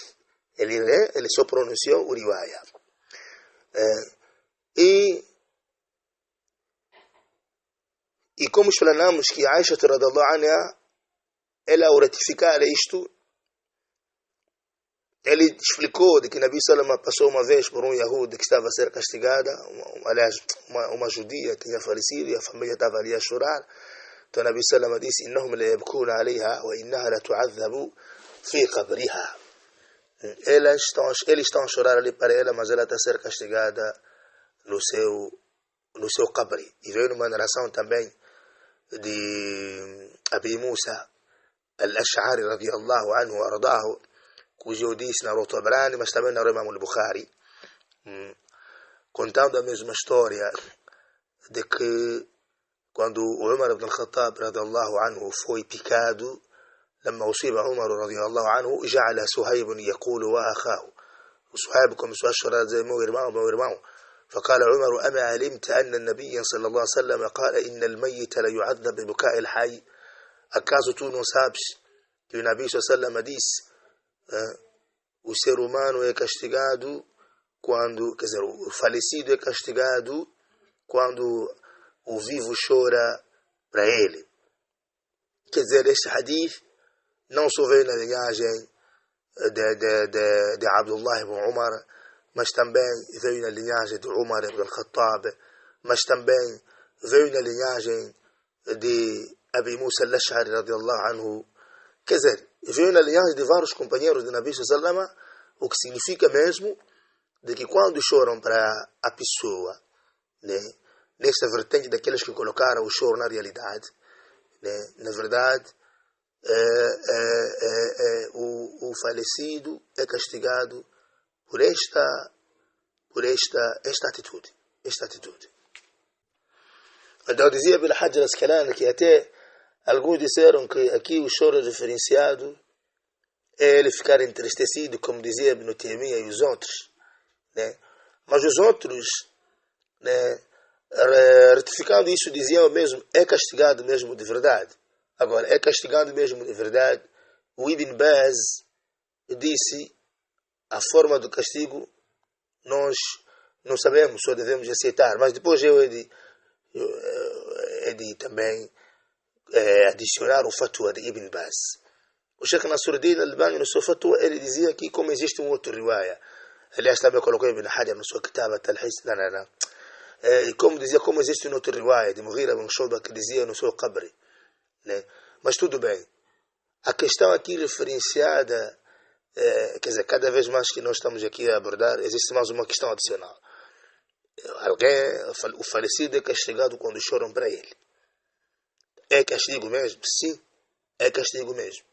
Ele só pronunciou o riwaya. E como explanamos que Aisha radhiyallahu anha, ela ao ratificar isto, ele explicou de que Nabi Salama passou uma vez por um Yahudi que estava a ser castigada, aliás, uma judia que tinha falecido e a família estava ali a chorar. Então Nabi Salama disse, إنهم ليبكون عليها وإنها لتعذب في قبرها. Eles estão a chorar ali para ela, mas ela está a ser castigada no seu qabri. E veio numa narração também de Abi Musa al-Ash'ari radiyallahu anhu wa ardahu, cujo disse na Tabrani, mas também na Imam al-Bukhari, contando a mesma história de que quando o Umar ibn al-Khattab radiyallahu anhu foi picado, لما أصيب عمر رضي الله عنه جعل سهيب يقول وأخاه. وسهيب começou a chorar, dizer meu irmão. فقال عمر أما علمت أن النبي صلى الله عليه وسلم قال إن الميت لا يعذب ببكاء الحي. Acaso tu não sabes que o Nabi صلى الله عليه وسلم disse o ser humano é castigado quando, quer dizer, o falecido é castigado quando o vivo chora para ele. Quer dizer, este hadith não só veio na linhagem de Abdullah ibn Umar, mas também veio na linhagem de Umar ibn al-Khattab, mas também veio na linhagem de Abi Musa al-Ash'ari radiyallahu anhu. Quer dizer, veio na linhagem de vários companheiros de Nabi sallallahu alaihi wasallam, o que significa mesmo de que quando choram para a pessoa, né, nesta vertente daqueles que colocaram o choro na realidade, né, na verdade, o falecido é castigado por esta atitude. Então dizia Ibn Hajar al-Asqalani que até alguns disseram que aqui o choro referenciado é ele ficar entristecido, como dizia Ibn Taymiyyah e os outros, né? Mas os outros, né, retificando isso, diziam mesmo, é castigado mesmo de verdade. Agora, é castigado mesmo de verdade. O Ibn Baz disse, a forma do castigo nós não sabemos, só devemos aceitar. Mas depois eu he de também adicionar o fatwa de Ibn Baz. O Sheikh Nasruddin Albani, no seu fatwa, ele dizia que como existe um outro riwaya, aliás também colocou Ibn Hajar no seu kitab Talhis, como existe um outro riwaya de Mughira ibn Shu'bah que dizia no seu qabri, né? Mas tudo bem. A questão aqui referenciada, quer dizer, cada vez mais que nós estamos aqui a abordar, existe mais uma questão adicional. O falecido é castigado quando choram para ele. É castigo mesmo? Sim, é castigo mesmo.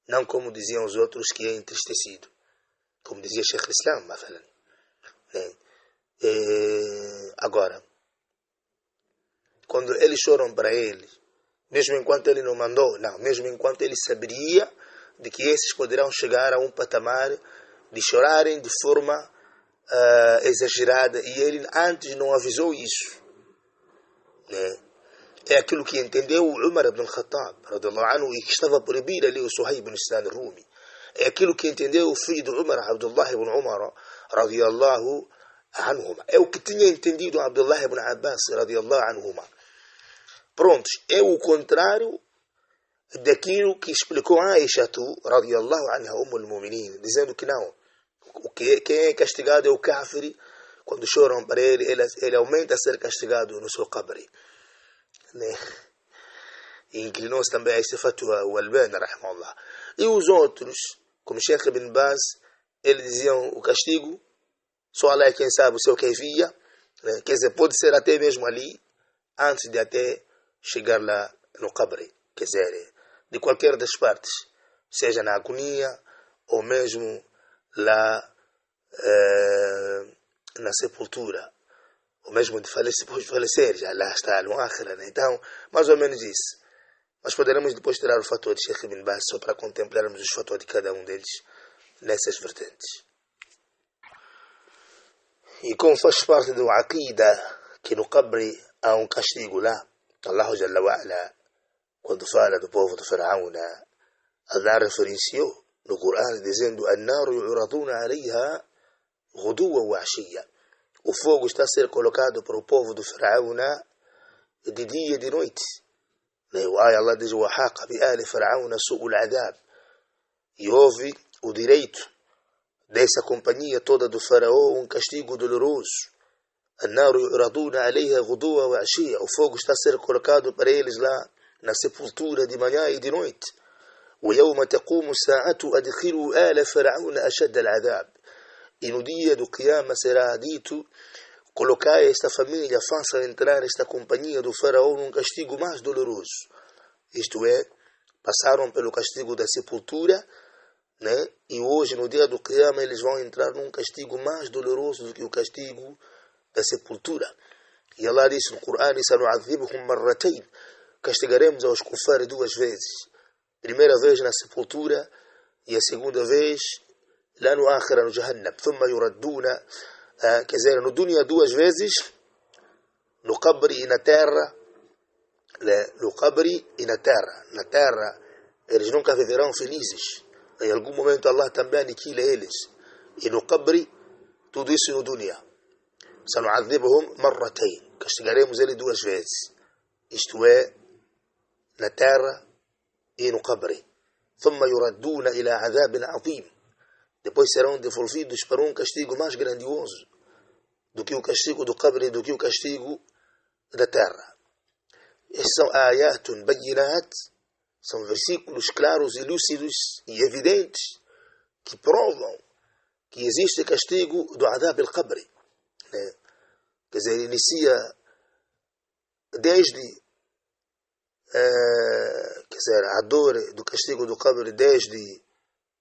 Não como diziam os outros que é entristecido. Como dizia Sheikh Islam, né? Agora, quando eles choram para ele, mesmo enquanto ele não mandou, não, mesmo enquanto ele saberia de que esses poderão chegar a um patamar de chorarem de forma exagerada, e ele antes não avisou isso, né? É aquilo que entendeu o Umar ibn al-Khattab radhiyallahu anhu, e que estava a proibir ali o Suhaib ibn Sinan al-Rumi. É aquilo que entendeu o filho de Umar, Abdullah ibn Umar radhiyallahu anhuma. É o que tinha entendido Abdullah ibn Abbas radhiyallahu anhuma. Prontos, é o contrário daquilo que explicou Aisha radhiyallahu anha, al-Mu'minin, dizendo que não, quem é castigado é o kafir quando choram para ele aumenta a ser castigado no seu qabri, né? E inclinou-se também a esse fatwa, o Albani, rahimahullah. E os outros, como Sheikh Ibn Baz, eles diziam o castigo, só Allah é quem sabe o seu kayfiyya, né? Quer dizer, pode ser até mesmo ali, antes de até chegar lá no qabri. Quer dizer, de qualquer das partes, seja na agonia, ou mesmo lá na sepultura, ou mesmo depois de falecer, já lá está no akhira, né? Então, mais ou menos isso. Mas poderemos depois tirar o fator de Sheikh Ibn Baz só para contemplarmos os fatores de cada um deles nessas vertentes. E como faz parte do aqida que no qabri há um castigo lá, Allah Jalla wa Ala, quando fala do povo de Faraó, Allah referenciou no Corão dizendo: "An-naru yu'raduna 'alayha ghuduwan wa 'ashiyya". O fogo está a ser colocado para o povo do Faraó de dia e de noite. Allah diz: "Wahaqa bi ali Faraó su'ul 'adab". E houve o direito dessa companhia toda do Faraó um castigo doloroso. An-naru yu'raduna 'alayha ghuduwan wa 'ashiyya. O fogo está a ser colocado para eles lá na sepultura de manhã e de noite. وَيَوْمَ تَقُومُ السَّاعَةُ أَدْخِلُوا آلَ فَرْعَوْنَ أَشَدَّ الْعَذَابِ. E no dia do Qiyamah será dito: colocai esta família, faça entrar esta companhia do Faraó num castigo mais doloroso. Isto é, passaram pelo castigo da sepultura, né? E hoje, no dia do Qiyamah, eles vão entrar num castigo mais doloroso do que o castigo da sepultura. E Allah disse no Corão: "Sanu'adhibuhum marratayn", castigaremos aos kufar duas vezes. Primeira vez na sepultura e a segunda vez lá no akhira, no Jahannam. Thumma yuradduna, quer dizer, no dunya duas vezes, no qabri e na terra, no qabri e na terra. Na terra eles nunca viverão felizes. Em algum momento Allah também aniquila eles. E no qabri, tudo isso no dunya. Sanu'adhibuhum marratayn, castigaremos ele duas vezes. Isto é, na terra e no qabri. ثم يردون إلى عذاب عظيم. Depois serão devolvidos para um castigo mais grandioso do que o castigo do qabri, do que o castigo da terra. Estes são ayatun bayinat, são versículos claros e lúcidos e evidentes que provam que existe castigo do adab al-qabri. Quer dizer, inicia desde quer dizer, a dor do castigo do qabri, desde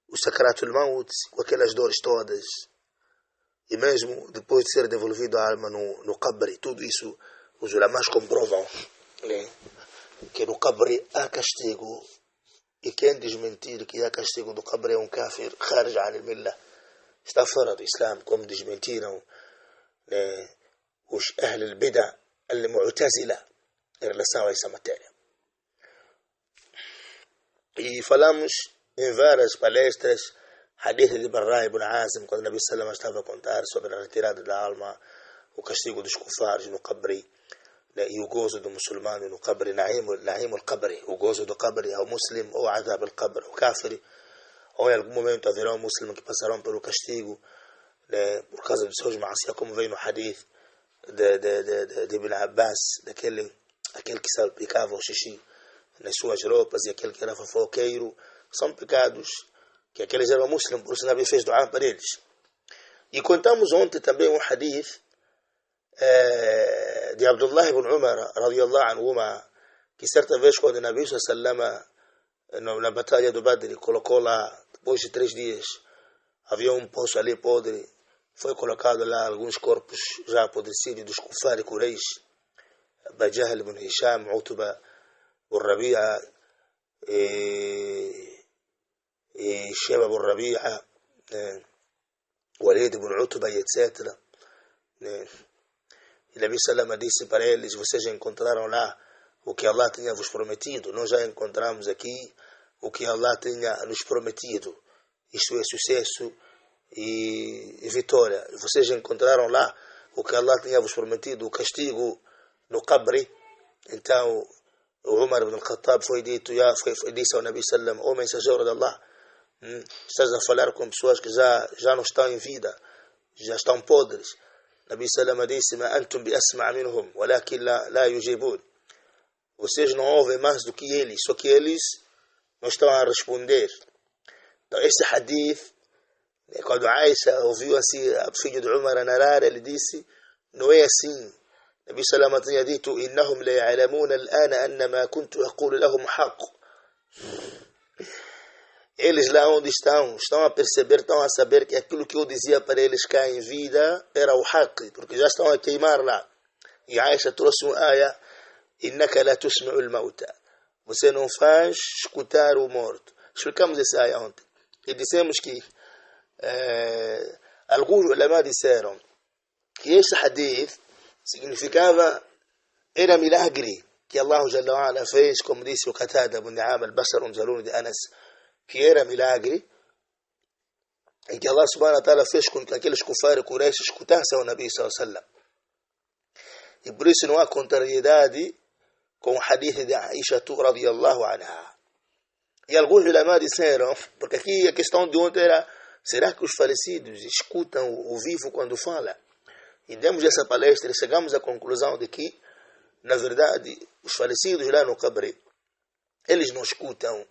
o sakaratul maut, com aquelas dores todas, e mesmo depois de ser devolvido a alma no qabri. Tudo isso os ulamás comprovam, né? Que no qabri há castigo, e quem desmentir que há castigo do qabri é um kafir kharij an al-millah, está fora do Islã, como desmentiram, né, os ahl al-bid'a al-mu'tazila em relação a essa matéria. E falamos em várias palestras hadith de Barra ibn Azim, quando o Nabi Sallam estava a contar sobre a retirada da alma, o castigo dos kufares no qabri, né, e o gozo do muçulmano no qabri, na'im al-qabri, o gozo do qabri ao muslim, ou adab al-qabri, o kafir, ou em algum momento haverá um muçulmano que passarão pelo castigo, né, por causa dos seus ma'asiyah, como vem no hadith de Ibn Abbas, aquele que salpicava o xixi nas suas roupas, e aquele que era fofoqueiro. São pecados que aqueles eram muslims, por isso o Nabi fez du'a para eles. E contamos ontem também um hadith de Abdullah ibn Umar radiyallahu anhuma, que certa vez quando o Nabi sallallahu na batalha do Badr colocou lá, depois de 3 dias, havia um poço ali podre, foi colocado lá alguns corpos já apodrecidos dos kufar e Quraysh, Abu Jahl ibn Hisham, Utba, o Rabi'a, e Sheba ibn Rabi'a, Walid ibn Utba, etc. E Nabi Salama disse para eles: vocês já encontraram lá o que Allah tinha vos prometido? Nós já encontramos aqui o que Allah tinha nos prometido, isto é, sucesso e vitória. Vocês já encontraram lá o que Allah tinha vos prometido, o castigo no qabri? Então o Umar ibn al-Khattab disse ao Nabi Sallam: ó mensageiro de Allah, estás a falar com pessoas que já não estão em vida, já estão podres. Nabi Salama disse: "Ma antum bi asma' minhum, walakin la yujibun." Vocês não ouvem mais do que eles, só que eles não estão a responder. Então, este hadith, quando Aisha ouviu assim o filho de Umar a narar, ele disse: não é assim. Nabi Salama tinha dito: "Innahum la ya'lamuna al-ana anna ma kuntu aqulu lahum haqq." Eles lá onde estão a perceber, estão a saber que aquilo que eu dizia para eles cá em vida era o haqq, porque já estão a queimar lá. E Aisha trouxe uma aya: "Innaka la tusmi'u al-mauta." Você não faz escutar o morto. Explicamos essa aya ontem. E dissemos que alguns ulama disseram que este hadith significava, era milagre que Allah Jalla wa Ala fez, como disse o Qatada ibn Ni'am al-Basr Jaluni de Anas, que era milagre, em que Allah subhanahu wa ta'ala fez com que aqueles kufar e Quraysh escutassem o Nabi sallallahu alaihi wasallam. E por isso não há contrariedade com o hadith de Aisha radiyallahu anha. E alguns ulama disseram, porque aqui a questão de ontem era: será que os falecidos escutam o vivo quando fala? E demos essa palestra e chegamos à conclusão de que, na verdade, os falecidos lá no Qabri, eles não escutam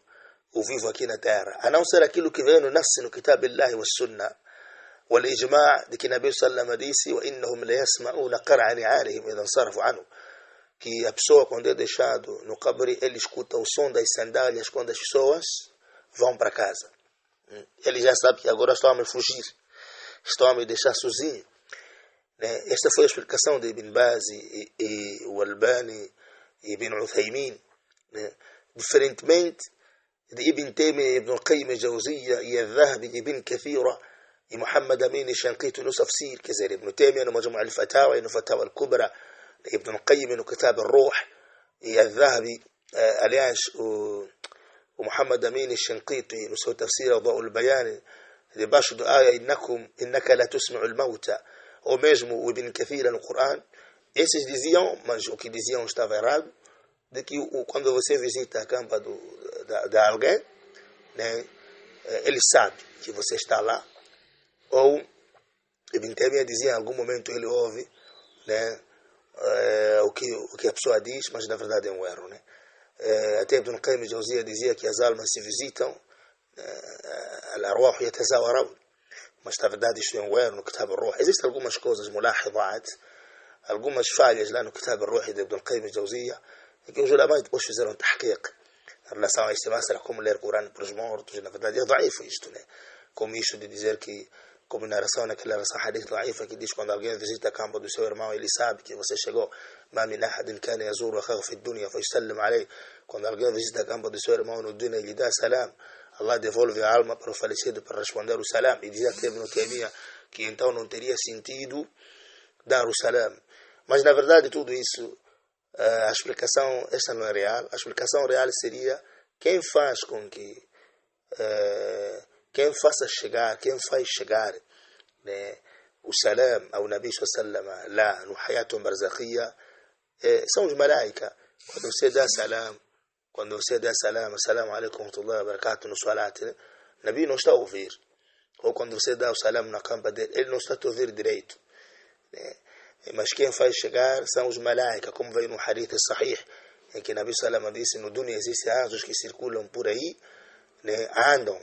o vivo aqui na terra, a não ser aquilo que vem no Nass, no Kitab Allah wa Sunnah, wal Ijma' de que Nabi Sallallahu disse: "وَإِنَّهُمْ لَيَسْمَعُونَ قَرْعَ نِعَالِهِمْ إِذَا انصَرَفُوا عَنْهُ." Que a pessoa, quando é deixado no Qabri, ele escuta o som das sandálias quando as pessoas vão para casa. Ele já sabe que agora estão a me fugir, estão a me deixar sozinho. Esta foi a explicação de Ibn Baz e o Albani e Ibn Uthaymin. Diferentemente de Ibn Taymiyyah, Ibn Qayyim al-Jawziyya e al-Dhahabi, Ibn Kathira e Muhammad Amin al-Shanqiti no Tafsir, quer dizer, Ibn Taymiyyah no Majmu' al-Fatawa e no Fatawa al-Kubra, Ibn Qayyim no Kitab al-Ruh e al-Dhahabi, aliás, o Muhammad Amin al-Shanqiti no seu Tafsir Adwa'u al-Bayan, debaixo da aya: "Innaka la tusmi'u al-mauta", ou mesmo o Ibn Kathir no Coran, esses diziam, mas o que diziam estava errado, de que quando você visita a campa de alguém, né, ele sabe que você está lá. Ou Ibn Taymiyyah dizia, em algum momento ele ouve, né, o que a pessoa diz, mas na verdade é um erro. Né? Até Ibn Qayyim al-Jawziyya dizia que as almas se visitam, al-arwah yatazawarawun. Mas na verdade isto é um erro no Kitab al-Ruh. Existem algumas coisas, mulahidat, algumas falhas lá no Kitab al-Ruh de Ibn Qayyim al-Jawziyya, em que os ulamais depois fizeram tahqiq em relação a este masala, como ler o Corão para os mortos. E na verdade é daif isto, né? Como isto de dizer que, como narração naquela narração hadith daifa, que diz: quando alguém visita a campo do seu irmão, ele sabe que você chegou. Ma min ahadin kana yazuru akhahu fi dunya fa yusallim alayhi. Quando alguém visita a campo do seu irmão no dunya, ele dá salam. Allah devolve a alma para o falecido para responder o salam. E dizia que Ibn Taymiyyah que então não teria sentido dar o salam. Mas na verdade tudo isso, a explicação, esta não é real. A explicação real seria quem faz com que, quem faz chegar, né, o salam ao Nabi sallallahu lá no Hayatun Barzakhiya, são os malaika. Quando você dá salam, assalamu alaikum wa rahmatullahi wa barakatuh no salat, né? Nabi não está a ouvir. Ou quando você dá o salam na campa dele, ele não está a ouvir direito, né? Mas quem faz chegar são os malaika, como veio no hadith sahih, em que Nabi sallallahu disse: no dunya existem anjos que circulam por aí, né? Andam.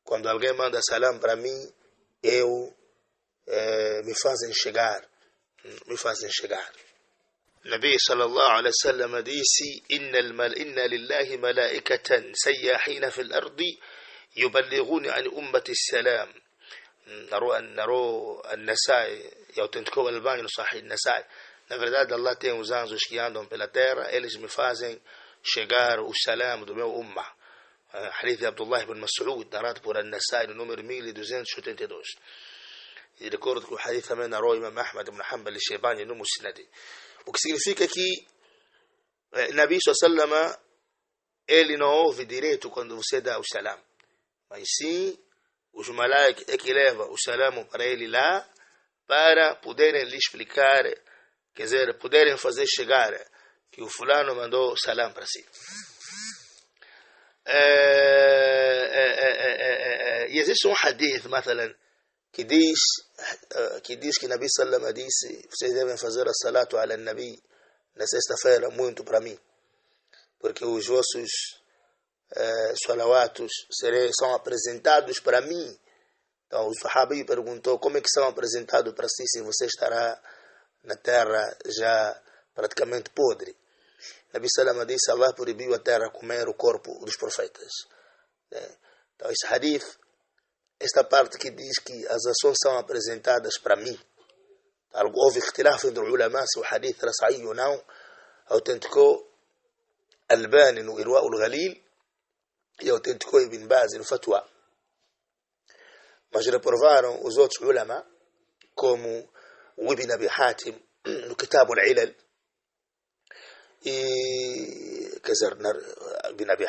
Quando alguém manda salam para mim, me fazem chegar. Nabi sallallahu alaihi wasallam disse: inna lillahi malaikatan sayyahina fil ardi yuballighuni an ummati salam. Narou an-Nasai, e autenticou Albani no Sahih Nasai. Na verdade, Allah tem os anjos que andam pela terra, eles me fazem chegar o salam do meu ummah. Hadith de Abdullah ibn Mas'ud, narrado por An-Nasai, no número 1282. E de acordo com o hadith também narrou Imam Ahmad ibn Hanbal al-Shaybani no Musnad. O que significa que Nabi sallallahu ele não ouve direito quando você dá o salam, mas sim os malaik é que levam o salam para ele lá, para poderem lhe explicar, quer dizer, poderem fazer chegar que o fulano mandou salam para si. E existe um hadith, مثلا, que diz que Nabi Sallam disse: vocês devem fazer a salatu ala Nabi na sexta-feira muito para mim, porque os vossos salawatos são apresentados para mim. Então o Sahabi perguntou: como é que são apresentados para si se você estará na terra já praticamente podre? Nabi Sallam disse: Allah proibiu a terra comer o corpo dos profetas. Então esse hadith, esta parte que diz que as ações são apresentadas para mim, houve ikhtilaf entre os ulama se o hadith era sahih ou não. Autenticou Albani no Irwa al-Ghalil e autenticou Ibn Baz no Fatwa. Mas reprovaram os outros ulama, como o Ibn Abi Hatim no Kitab al-Ilal, e quer dizer, Ibn Abi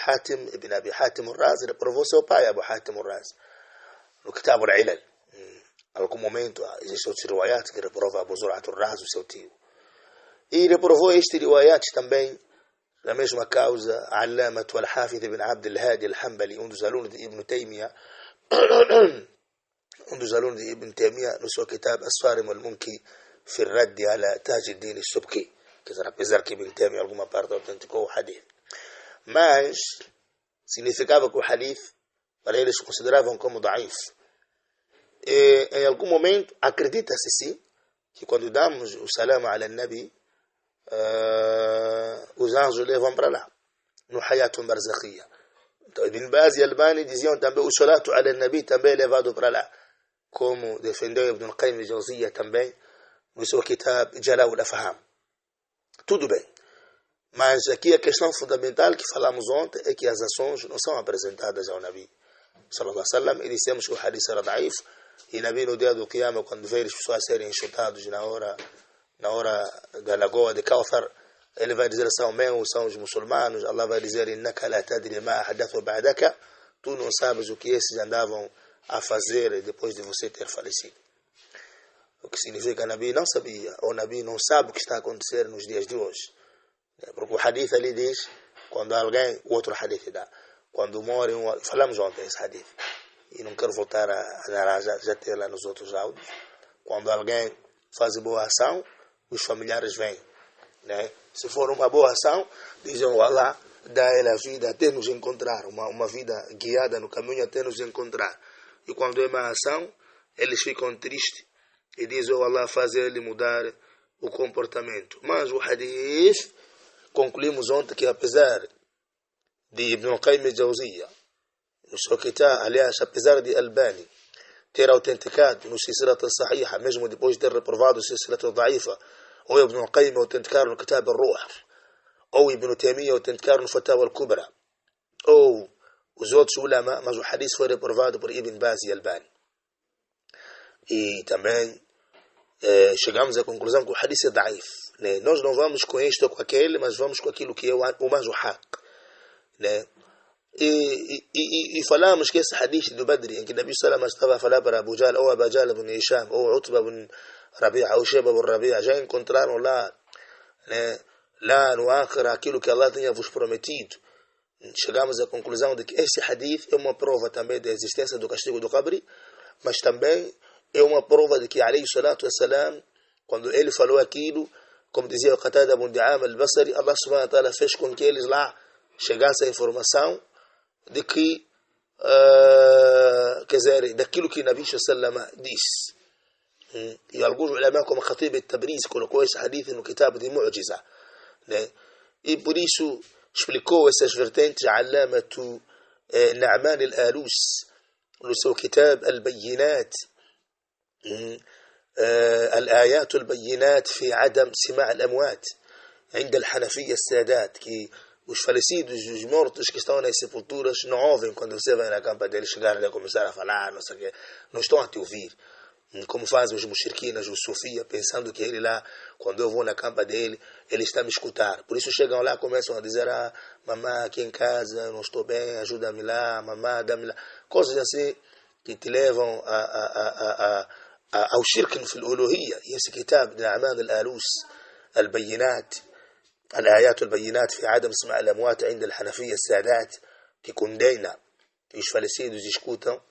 Hatim al-Razi reprovou seu pai, Abu Hatim al-Razi, no Kitab al-Ilal. Em algum momento existe outros riwayat que reprova Abu Zur'at al-Razi, o seu tio. E reprovou este riwayat também, na mesma causa, Allamat al-Hafidh ibn Abd al-Hadi al-Hanbali, um dos alunos de Ibn Taymiyyah, no seu Kitab As-Sarim al-Munki fi al-Radd ala Taj al-Din al-Subki. Quer dizer, apesar que Ibn Taymiyyah alguma parte autenticou o hadith, mas significava que o hadith para eles consideravam como da'if. E em algum momento acredita-se sim que quando damos o salam ala Nabi, os anjos levam para lá no hayatun barzakhiyya. Então Ibn Baz e Albani diziam também o salatu ala Nabi também é levado para lá, como defendeu Ibn al-Qayyim al-Jawziyya também no seu kitab Jalā al-Afham. Tudo bem, mas aqui a questão fundamental que falamos ontem é que as ações não são apresentadas ao Nabi sallallahu alaihi wasallam, e dissemos que o hadith era daif, e Nabi no dia do Qiyamah, quando vê as pessoas serem enxutados na hora da lagoa de Kawthar, ele vai dizer: são meus, são os muçulmanos. Allah vai dizer: innaka la tadri ma ahdathu ba'daka, tu não sabes o que esses andavam a fazer depois de você ter falecido. O que significa que Nabi não sabia, ou Nabi não sabe o que está a acontecer nos dias de hoje. Porque o hadith ali diz, quando alguém, o outro hadith dá, quando morre, falamos ontem esse hadith, e não quero voltar a dar, já ter lá nos outros áudios, quando alguém faz boa ação, os familiares vêm, né? Se for uma boa ação, dizem: Allah, dá a ele a vida até nos encontrar, uma vida guiada no caminho até nos encontrar. E quando é má ação, eles ficam tristes e dizem: Allah, faz ele mudar o comportamento. Mas o hadith, concluímos ontem que apesar de Ibn al-Qayyim al-Jawziyya, no seu kitab, aliás, apesar de Albani ter autenticado no Silsilat al-Sahiha, mesmo depois de ter reprovado o Silsilat al-Da'ifa, ou Ibn al-Qayyim autenticar no Kitab al-Ruh, ou Ibn Taymiyyah autenticar no Fatawa al-Kubra, ou os outros ulama, mas o hadith foi reprovado por Ibn Baz e Albani. E também chegamos à conclusão que o hadith é daif, né? Nós não vamos com isto ou com aquele, mas vamos com aquilo que é o mais o haq, né? E falamos que esse hadith do Badr, em que Nabi Sallam estava a falar para Abu Jahl, ou Abu Jahl ibn Hisham, ou Utba ibn Rabi'a, ou Shayba ibn Rabi'a, já encontraram lá, né, lá no Akhira, aquilo que Allah tinha vos prometido. Chegamos à conclusão de que esse hadith é uma prova também da existência do castigo do Qabri, mas também é uma prova de que, alayhi salatu wassalam, quando ele falou aquilo, como dizia o Qatada ibn Di'am al-Basri, Allah subhanahu wa ta'ala fez com que eles lá chegasse a informação de que, quer dizer, daquilo que Nabi sallam disse. E alguns ulama, como Khatib al-Tabrizi, colocou esse hadith no kitab de Mu'jiza, né? E por isso explicou essas vertentes Allamatu Na'man al-Alus no seu kitab Al-Bayyinat, الآيات البينات في عدم سماع الأموات عند الحنفية السادات, que os falecidos e os mortos que estão nas sepulturas não ouvem quando você vai na campa deles, chegar ali a começar a falar, não sei o quê, não estão a te ouvir, como fazem os mushrikinas, os sufia, pensando que ele lá, quando eu vou na campa dele, ele está a me escutar. Por isso chegam lá, começam a dizer: mamãe, aqui em casa, não estou bem, ajuda-me lá, mamãe, dá-me lá. Coisas assim que te levam ao shirk fil uluhiyya. E esse kitab de Na'man al-Alus, al-Bayyinat, الآيات البينات في عدم سماع الأموات عند الحنفية السادات, que condena que os falecidos escutam,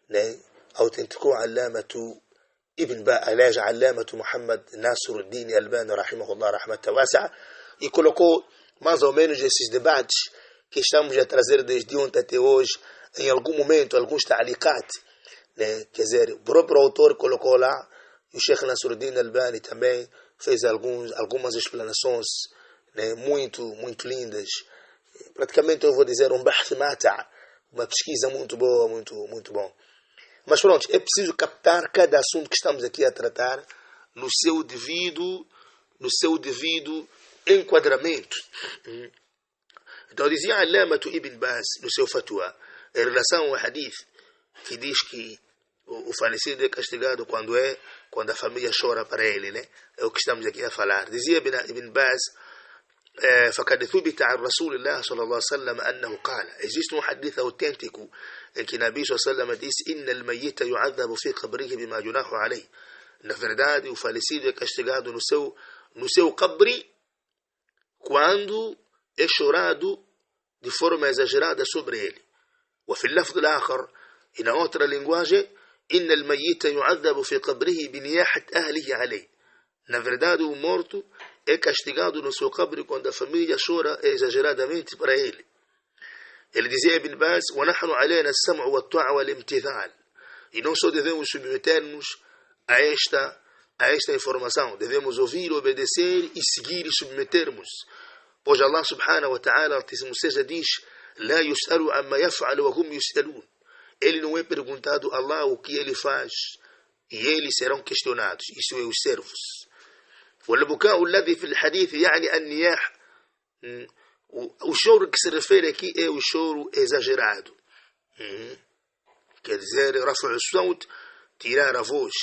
né, autenticou Allamatu Ibn Baz, aliás, Allamatu Muhammad Nasruddin Albani, rahimahullah, rahmatan wasi'a, e colocou mais ou menos esses debates que estamos a trazer desde ontem até hoje, em algum momento, alguns ta'liqat, né? Quer dizer, o próprio autor colocou lá, e o Sheikh Nasruddin Albani também fez algumas explanações, né? Muito lindas. Praticamente eu vou dizer um bahth mata', uma pesquisa muito boa, muito bom. Mas pronto, é preciso captar cada assunto que estamos aqui a tratar no seu devido enquadramento. Então dizia Allamatu Ibn Baz no seu fatwa, em relação ao hadith que diz que o falecido é castigado quando a família chora para ele, né? É o que estamos aqui a falar. Dizia Ibn Baz, فقد ثبت عن رسول الله صلى الله عليه وسلم أنه قال, existe um hadith autêntico em que Nabi صلى الله عليه وسلم disse: إن الميت يعذب في قبره بما جناح عليه. Na verdade, o falecido é castigado no seu qabri quando é chorado de forma exagerada sobre ele. وفي اللفظ الآخر, e na outra linguagem, إن الميت يعذب في قبره بنياحة أهله عليه. Na verdade, o morto é castigado no seu qabri quando a família chora exageradamente para ele. Ele dizia Ibn Baz: وَنَحْنُ عَلَيْنَا السَّمْعُ وَالطَّاعَةُ وَالِامْتِثَالُ. E não só devemos submeter-nos a esta informação, devemos ouvir, obedecer e seguir e submetermos. Pois Allah subhanahu wa ta'ala, Altíssimo seja, diz: لَا يُسْأَلُ عَمَّا يَفْعَلُ وَهُمْ يُسْأَلُونَ. Ele não é perguntado a Allah o que ele faz, e eles serão questionados, isso é os servos. والبكاء الذي في الحديث يعني النياح. O choro que se refere aqui é o choro exagerado. Quer dizer, رفع الصوت, tirar a voz.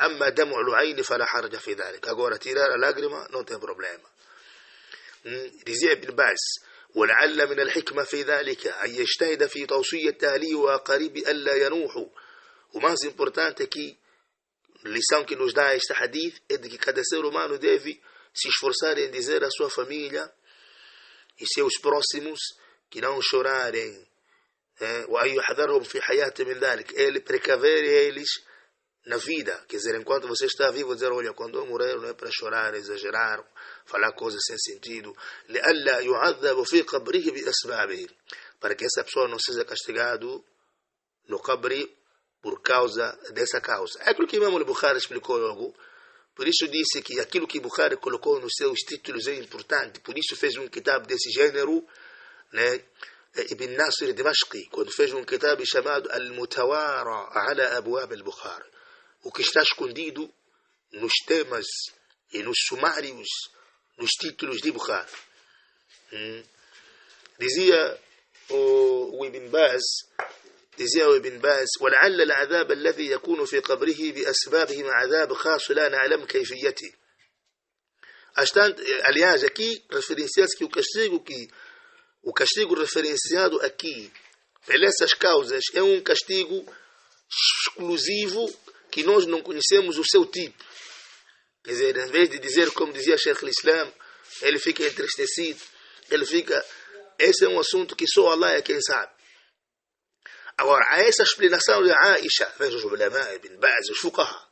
أما دمع العين فلا حرج في ذلك. Agora, tirar a lágrima não tem problema. Dizia Ibn Baz: ولعل من الحكمة في ذلك أن يجتهد في توصية أهله وأقاربه ألا ينوحوا. O mais importante aqui, lição que nos dá este hadith, é de que cada ser humano deve se esforçar em dizer à sua família e seus próximos que não chorarem. وأن يحذرهم في حياتهم من ذلك. Ele precaver eles na vida. Quer dizer, enquanto você está vivo, dizer: olha, quando eu morrer não é para chorar, exagerar, falar coisas sem sentido. لألا يعذب في قبره بأسبابه. Para que essa pessoa não seja castigado no qabri por causa dessa causa. É aquilo que Imam al-Bukhari explicou logo. Por isso disse que aquilo que Bukhari colocou nos seus títulos é importante. Por isso fez um kitab desse gênero, né? Ibn Nasir Dimashqi, quando fez um kitab chamado Al-Mutawara ala Abwab al-Bukhari. O que está escondido nos temas e nos sumários, nos títulos de Bukhari. Dizia o Ibn Baz, ولعل العذاب الذي يكون في قبره بأسبابه عذاب خاص لا نعلم كيفيته. Aliás, aqui referencia-se que o castigo referenciado aqui pelas essas causas é um castigo exclusivo que nós não conhecemos o seu tipo. Quer dizer, em vez de dizer, como dizia Sheikh al-Islam, ele fica entristecido, esse é um assunto que só Allah é quem sabe. Agora, a essa explicação de Aisha, veja os ulama, Ibn Baz, os fuqaha,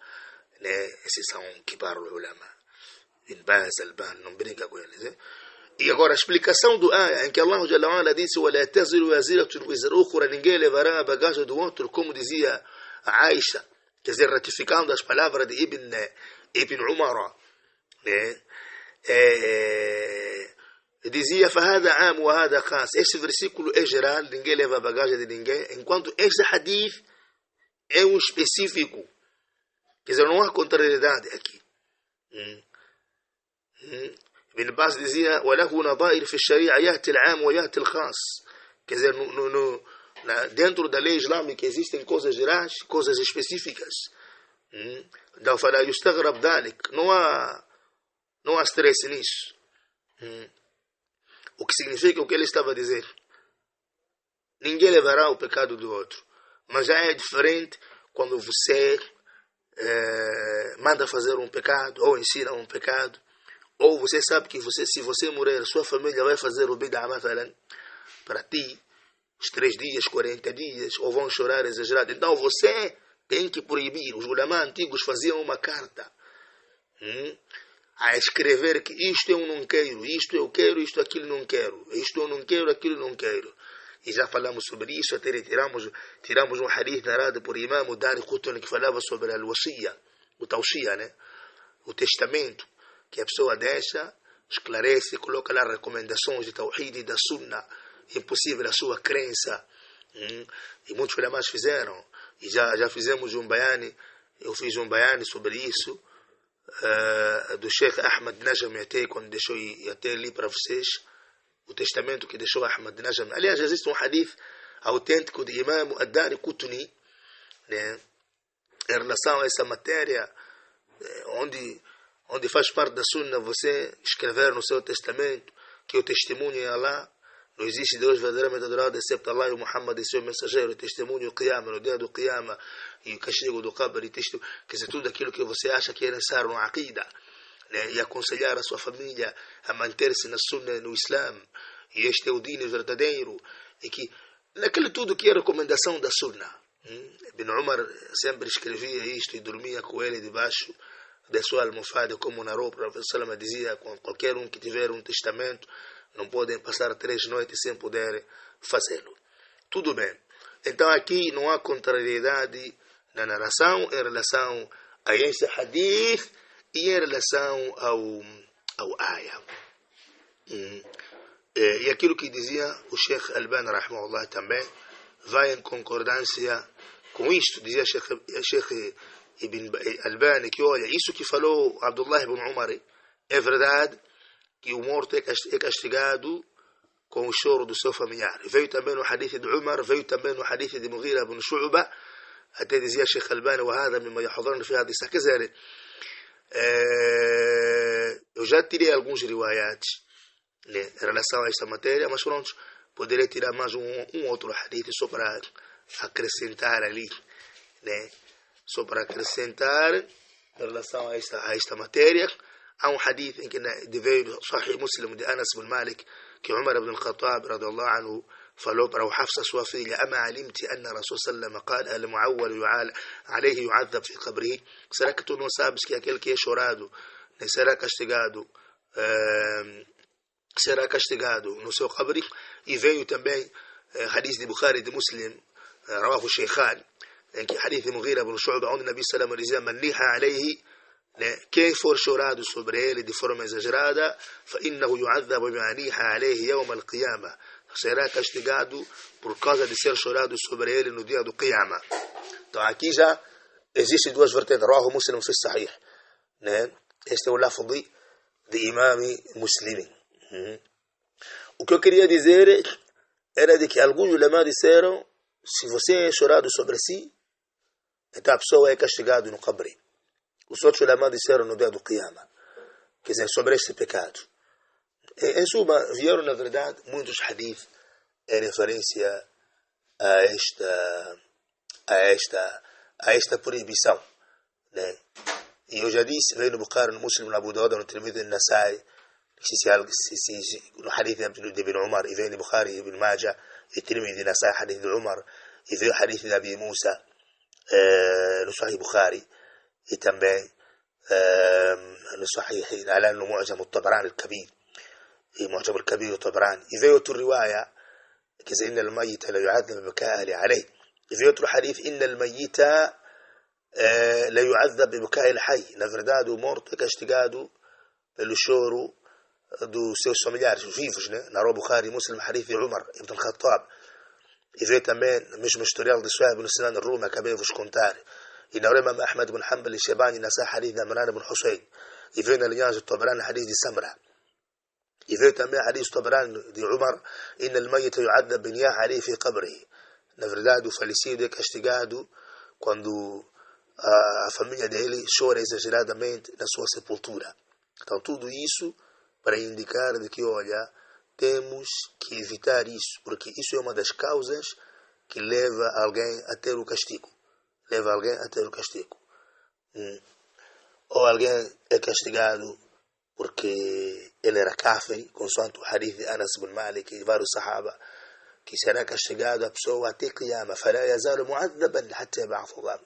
né? Esses são kibar ulama. Ibn Baz, Albani, não brinca com eles, né? E agora a explicação do ayah, em que Allah Jalla wa Ala disse: وَلَا تَزِرُ وَازِرَةٌ وِزْرَ أُخْرَى, ninguém levará a bagagem do outro, como dizia a Aisha, quer dizer, ratificando as palavras de Ibn Umar, né? Dizia: فَهَذَا عَامُ وَهَذَا خَاص. Este versículo é geral, ninguém leva a bagagem de ninguém, enquanto este hadith é um específico. Quer dizer, não há contrariedade aqui. Ibn Baz dizia: وَلَهُ نَظَائِرْ فِي الشَّرِيعَةِ يَأْتِي الْعَامُ وَيَأْتِي الْخَاص. Quer dizer, dentro da lei islâmica existem coisas gerais, coisas específicas. Então, فَلَا يُسْتَغْرَبْ ذَلِكَ. Não há stress nisso. O que significa o que ele estava a dizer: ninguém levará o pecado do outro. Mas já é diferente quando você manda fazer um pecado, ou ensina um pecado, ou você sabe que se você morrer, sua família vai fazer o bid'ah para ti, os 3 dias, 40 dias, ou vão chorar exagerado. Então você tem que proibir. Os ulama antigos faziam uma carta a escrever que isto eu não quero, isto eu quero, isto aquilo não quero, isto eu não quero, aquilo não quero. E já falamos sobre isso, até tiramos um hadith narrado por Imam Dari Qutni que falava sobre al-wasiya, o tawsiya, né? O testamento, que a pessoa deixa, esclarece, coloca lá recomendações de tawhid e da sunnah, impossível a sua crença. E muitos ulama's fizeram, e já fizemos um bayani, eu fiz um bayani sobre isso, do Sheikh Ahmad Najm, até quando deixou, e até li para vocês, o testamento que deixou Ahmad Najm. Aliás, existe um hadith autêntico de Imam Ad-Dari Qutni, né, em relação a essa matéria, onde faz parte da sunna você escrever no seu testamento que o testemunho é Allah, não existe Deus verdadeiramente adorado excepto Allah e o Muhammad e seu mensageiro, o testemunho o Qiyama, no dia do Qiyama, e o castigo do Qabr, quer dizer, tudo aquilo que você acha que é necessário no Aqida, né? E aconselhar a sua família a manter-se na sunna, no Islam, e este é o dino verdadeiro, e que naquele tudo que é recomendação da sunna. Ibn Umar sempre escrevia isto e dormia com ele debaixo da sua almofada, como narrou o Profeta Salama, dizia, qualquer um que tiver um testamento não podem passar 3 noites sem poder fazê-lo. Tudo bem. Então aqui não há contrariedade na narração em relação a este hadith e em relação ao ayah. E aquilo que dizia o Sheikh Albani rahimahullah também vai em concordância com isto. Dizia Sheikh Ibn Albani que, olha, isso que falou Abdullah ibn Umar é verdade, que o morto é castigado com o choro do seu familiar. Veio também no hadith de Umar, veio também no hadith de Mughira ibn Shu'ba, até dizia Sheikh Albani, وهذا مما يحضرنا في هذه. Quer dizer, eu já tirei alguns riwayats, né, em relação a esta matéria, mas pronto, poderia tirar mais um outro hadith só para acrescentar ali, né, só para acrescentar em relação a esta matéria. Há um hadith em que veio Sahih Muslim de Anas ibn Malik, que Umar ibn al-Khattab radiyallahu anhu falou para o Hafsa, sua filha: ama alimti anna Rasul sallallahu alaihi wasallam qala al-mu'awwal alayhi yu'adhab fi qabrihi? Será que tu não sabes que aquele que é chorado será castigado no seu qabri? E veio também hadith de Bukhari e de Muslim, rawahu Shaykhan, em que hadith de Mughira ibn Shu'ba, onde o Nabi sallallahu alaihi wasallam dizia: man niha alayhi, quem for chorado sobre ele de forma exagerada, فإنه يعذب بما نيح عليه يوم القيامة, será castigado por causa de ser chorado sobre ele no dia do Qiyama. Então aqui já existem duas vertentes. Rawahu Muslim fi Sahih, né? Este é o lafzi de Imam Muslim. O que eu queria dizer era de que alguns ulama disseram: se você é chorado sobre si, então a pessoa é castigado no qabri. Os outros ulama disseram no dia do Qiyama, quer dizer, sobre este pecado. Em suma, vieram na verdade muitos hadith em referência a esta proibição, né? E eu já disse, veio no Bukhari, no Muslim, no Abu Dawud, no Tirmidhi, no Nasai, no hadith de Ibn Umar, e veio no Bukhari, Ibn Majah, e Tirmidhi, Nasai, hadith de Umar, e veio hadith de Abi Musa, no Sahih Bukhari, e também no Sahih, على no Mu'jam al-Tabrani al-Kabir, e Mu'jam al-Kabir al-Tabrani. E veio outro riwaya, que diz: إن الميت لا يعذب ببكاء أهله عليه. E veio outro hadith: إن الميت لا يعذب ببكاء الحي. Na verdade, o morto é castigado pelo choro dos seus familiares, os vivos, né? Na Bukhari e Muslim, hadith de Umar ibn al-Khattab. E veio também no mesmo historial de Suhaib ibn Sinan al-Rumi, acabei de vos contar. E na Imam Ahmad ibn Hanbal al-Shaybani, Nasai, hadith de Imran ibn Husayn. E veio na linhagem de Tabrani, hadith de Samra. E veio também hadith de Tabrani de Umar: إن الميت يعذب بنياح عليه في قبره. Na verdade, o falecido é castigado quando a família dele chora exageradamente na sua sepultura. Então, tudo isso para indicar de que, olha, temos que evitar isso, porque isso é uma das causas que leva alguém a ter o castigo. Ou alguém é castigado porque ele era kafir, consoante o hadith de Anas ibn Malik e vários sahaba, que será castigado a pessoa até Qiyama, فلا يزال معذبا حتى يبعث الله.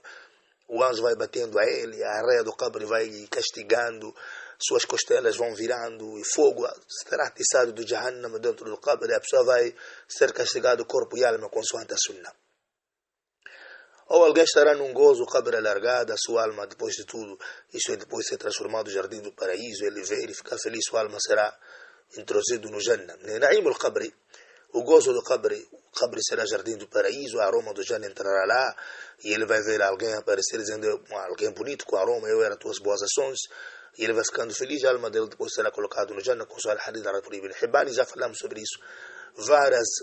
o anjo vai batendo a ele, a areia do qabr vai castigando, suas costelas vão virando, e fogo será atiçado do Jahannam dentro do qabr, e a pessoa vai ser castigado corpo e alma consoante a sunnah. Ou alguém estará num gozo, o qabr alargado, a sua alma, depois de tudo, isso é depois de ser transformado no jardim do paraíso, ele vê, ele fica feliz, sua alma será introduzido no Jannah. Na'im al-qabr, o gozo do qabr, o qabr será jardim do paraíso, o aroma do Jannah entrará lá, e ele vai ver alguém aparecer dizendo, alguém bonito com aroma, eu era tuas boas ações, e ele vai ficando feliz, a alma dele depois será colocado no Jannah, com sua hadith da Ibn Hibban, e já falamos sobre isso,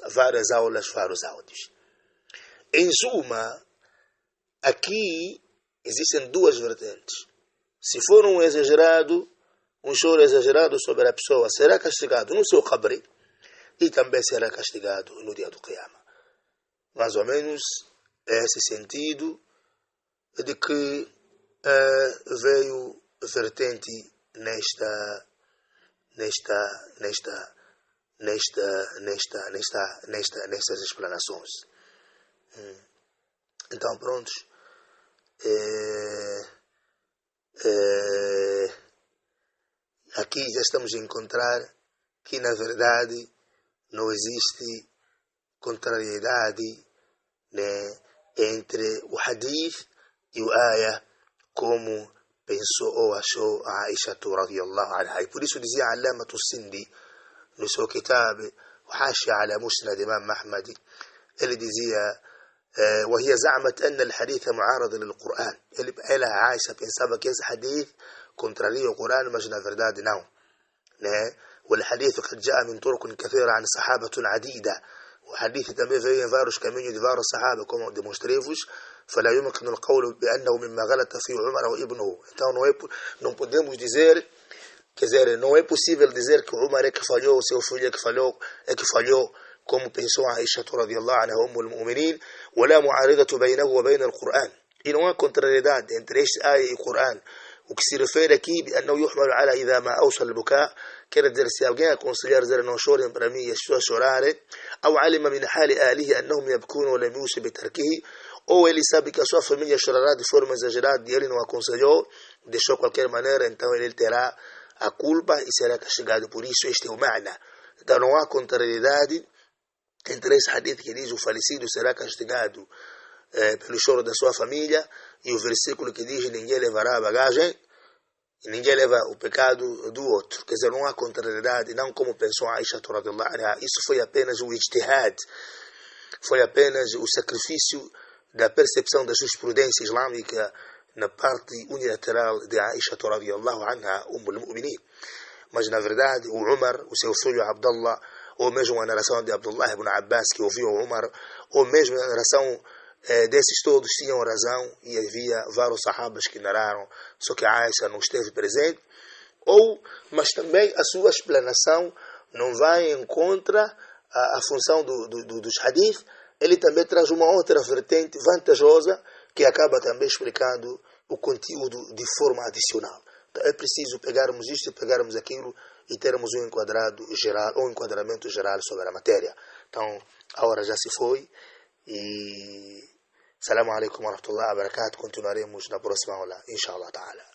várias aulas, vários áudios. Em suma, aqui existem duas vertentes. Se for um choro exagerado sobre a pessoa, será castigado no seu qabr e também será castigado no dia do Qiyamah. Mais ou menos esse sentido de que veio vertente nestas explanações. Então, prontos. Aqui já estamos a encontrar que na verdade não existe contrariedade, né, entre o hadith e o ayah, como pensou ou achou a Aisha radiyallahu anha. E por isso dizia Allamatu Sindi no seu kitab Hashia ala Musnad Imam Ahmad, ele dizia وهي زعمت أن الحديث معارض للقرآن. ela Aisha pensava que esse hadith contraria o Corão, mas na verdade não, né? والحديث قد جاء من طرق كثيرة عن صحابة عديدة. O hadith também veio em vários caminhos de vários sahabas, como demonstrei-vos. فلا يمكن القول بأنه مما غلط فيه عمر وابنه. Então não podemos dizer, quer dizer, não é possível dizer que o Umar é que falhou, o seu filho é que falhou, como pensou a Aisha radiyallahu anha, Ummul Mu'minin, ولا معارضة بينه وبين القرآن. E não há contrariedade entre este ayah e o Corão. O que se refere aqui, بأنه يحمل على إذا ما أوصل البكاء, quer dizer, se alguém aconselhar dizer não chorem para mim e as pessoas chorarem, أو علم من حال أهله أنهم يبكون ولم يوصي بتركه, ou ele sabe que a sua família chorará de forma exagerada e ele não aconselhou, deixou de qualquer maneira, então ele terá a culpa e será castigado por isso. Este é o ma'na. Então não há contrariedade entre esse hadith que diz o falecido será castigado pelo choro da sua família e o versículo que diz ninguém levará a bagagem e ninguém leva o pecado do outro. Quer dizer, não há contrariedade, não como pensou a Aisha radhiyallahu anha. Isso foi apenas o ijtihad, foi apenas o sacrifício da percepção da jurisprudência islâmica na parte unilateral de Aisha radhiyallahu anha, Ummul Mu'minin. Mas na verdade o Umar, o seu filho Abdullah, ou mesmo a narração de Abdullah ibn Abbas que ouviu o Umar, ou mesmo a narração desses todos tinham razão, e havia vários sahabas que narraram, só que a Aisha não esteve presente, mas também a sua explanação não vai em contra a função dos hadith. Ele também traz uma outra vertente vantajosa que acaba também explicando o conteúdo de forma adicional. Então é preciso pegarmos isto e pegarmos aquilo e termos um enquadramento geral sobre a matéria. Então a hora já se foi e Assalamu alaikum wa rahmatullahi wa barakatuh. Continuaremos na próxima aula, inshallah ta'ala.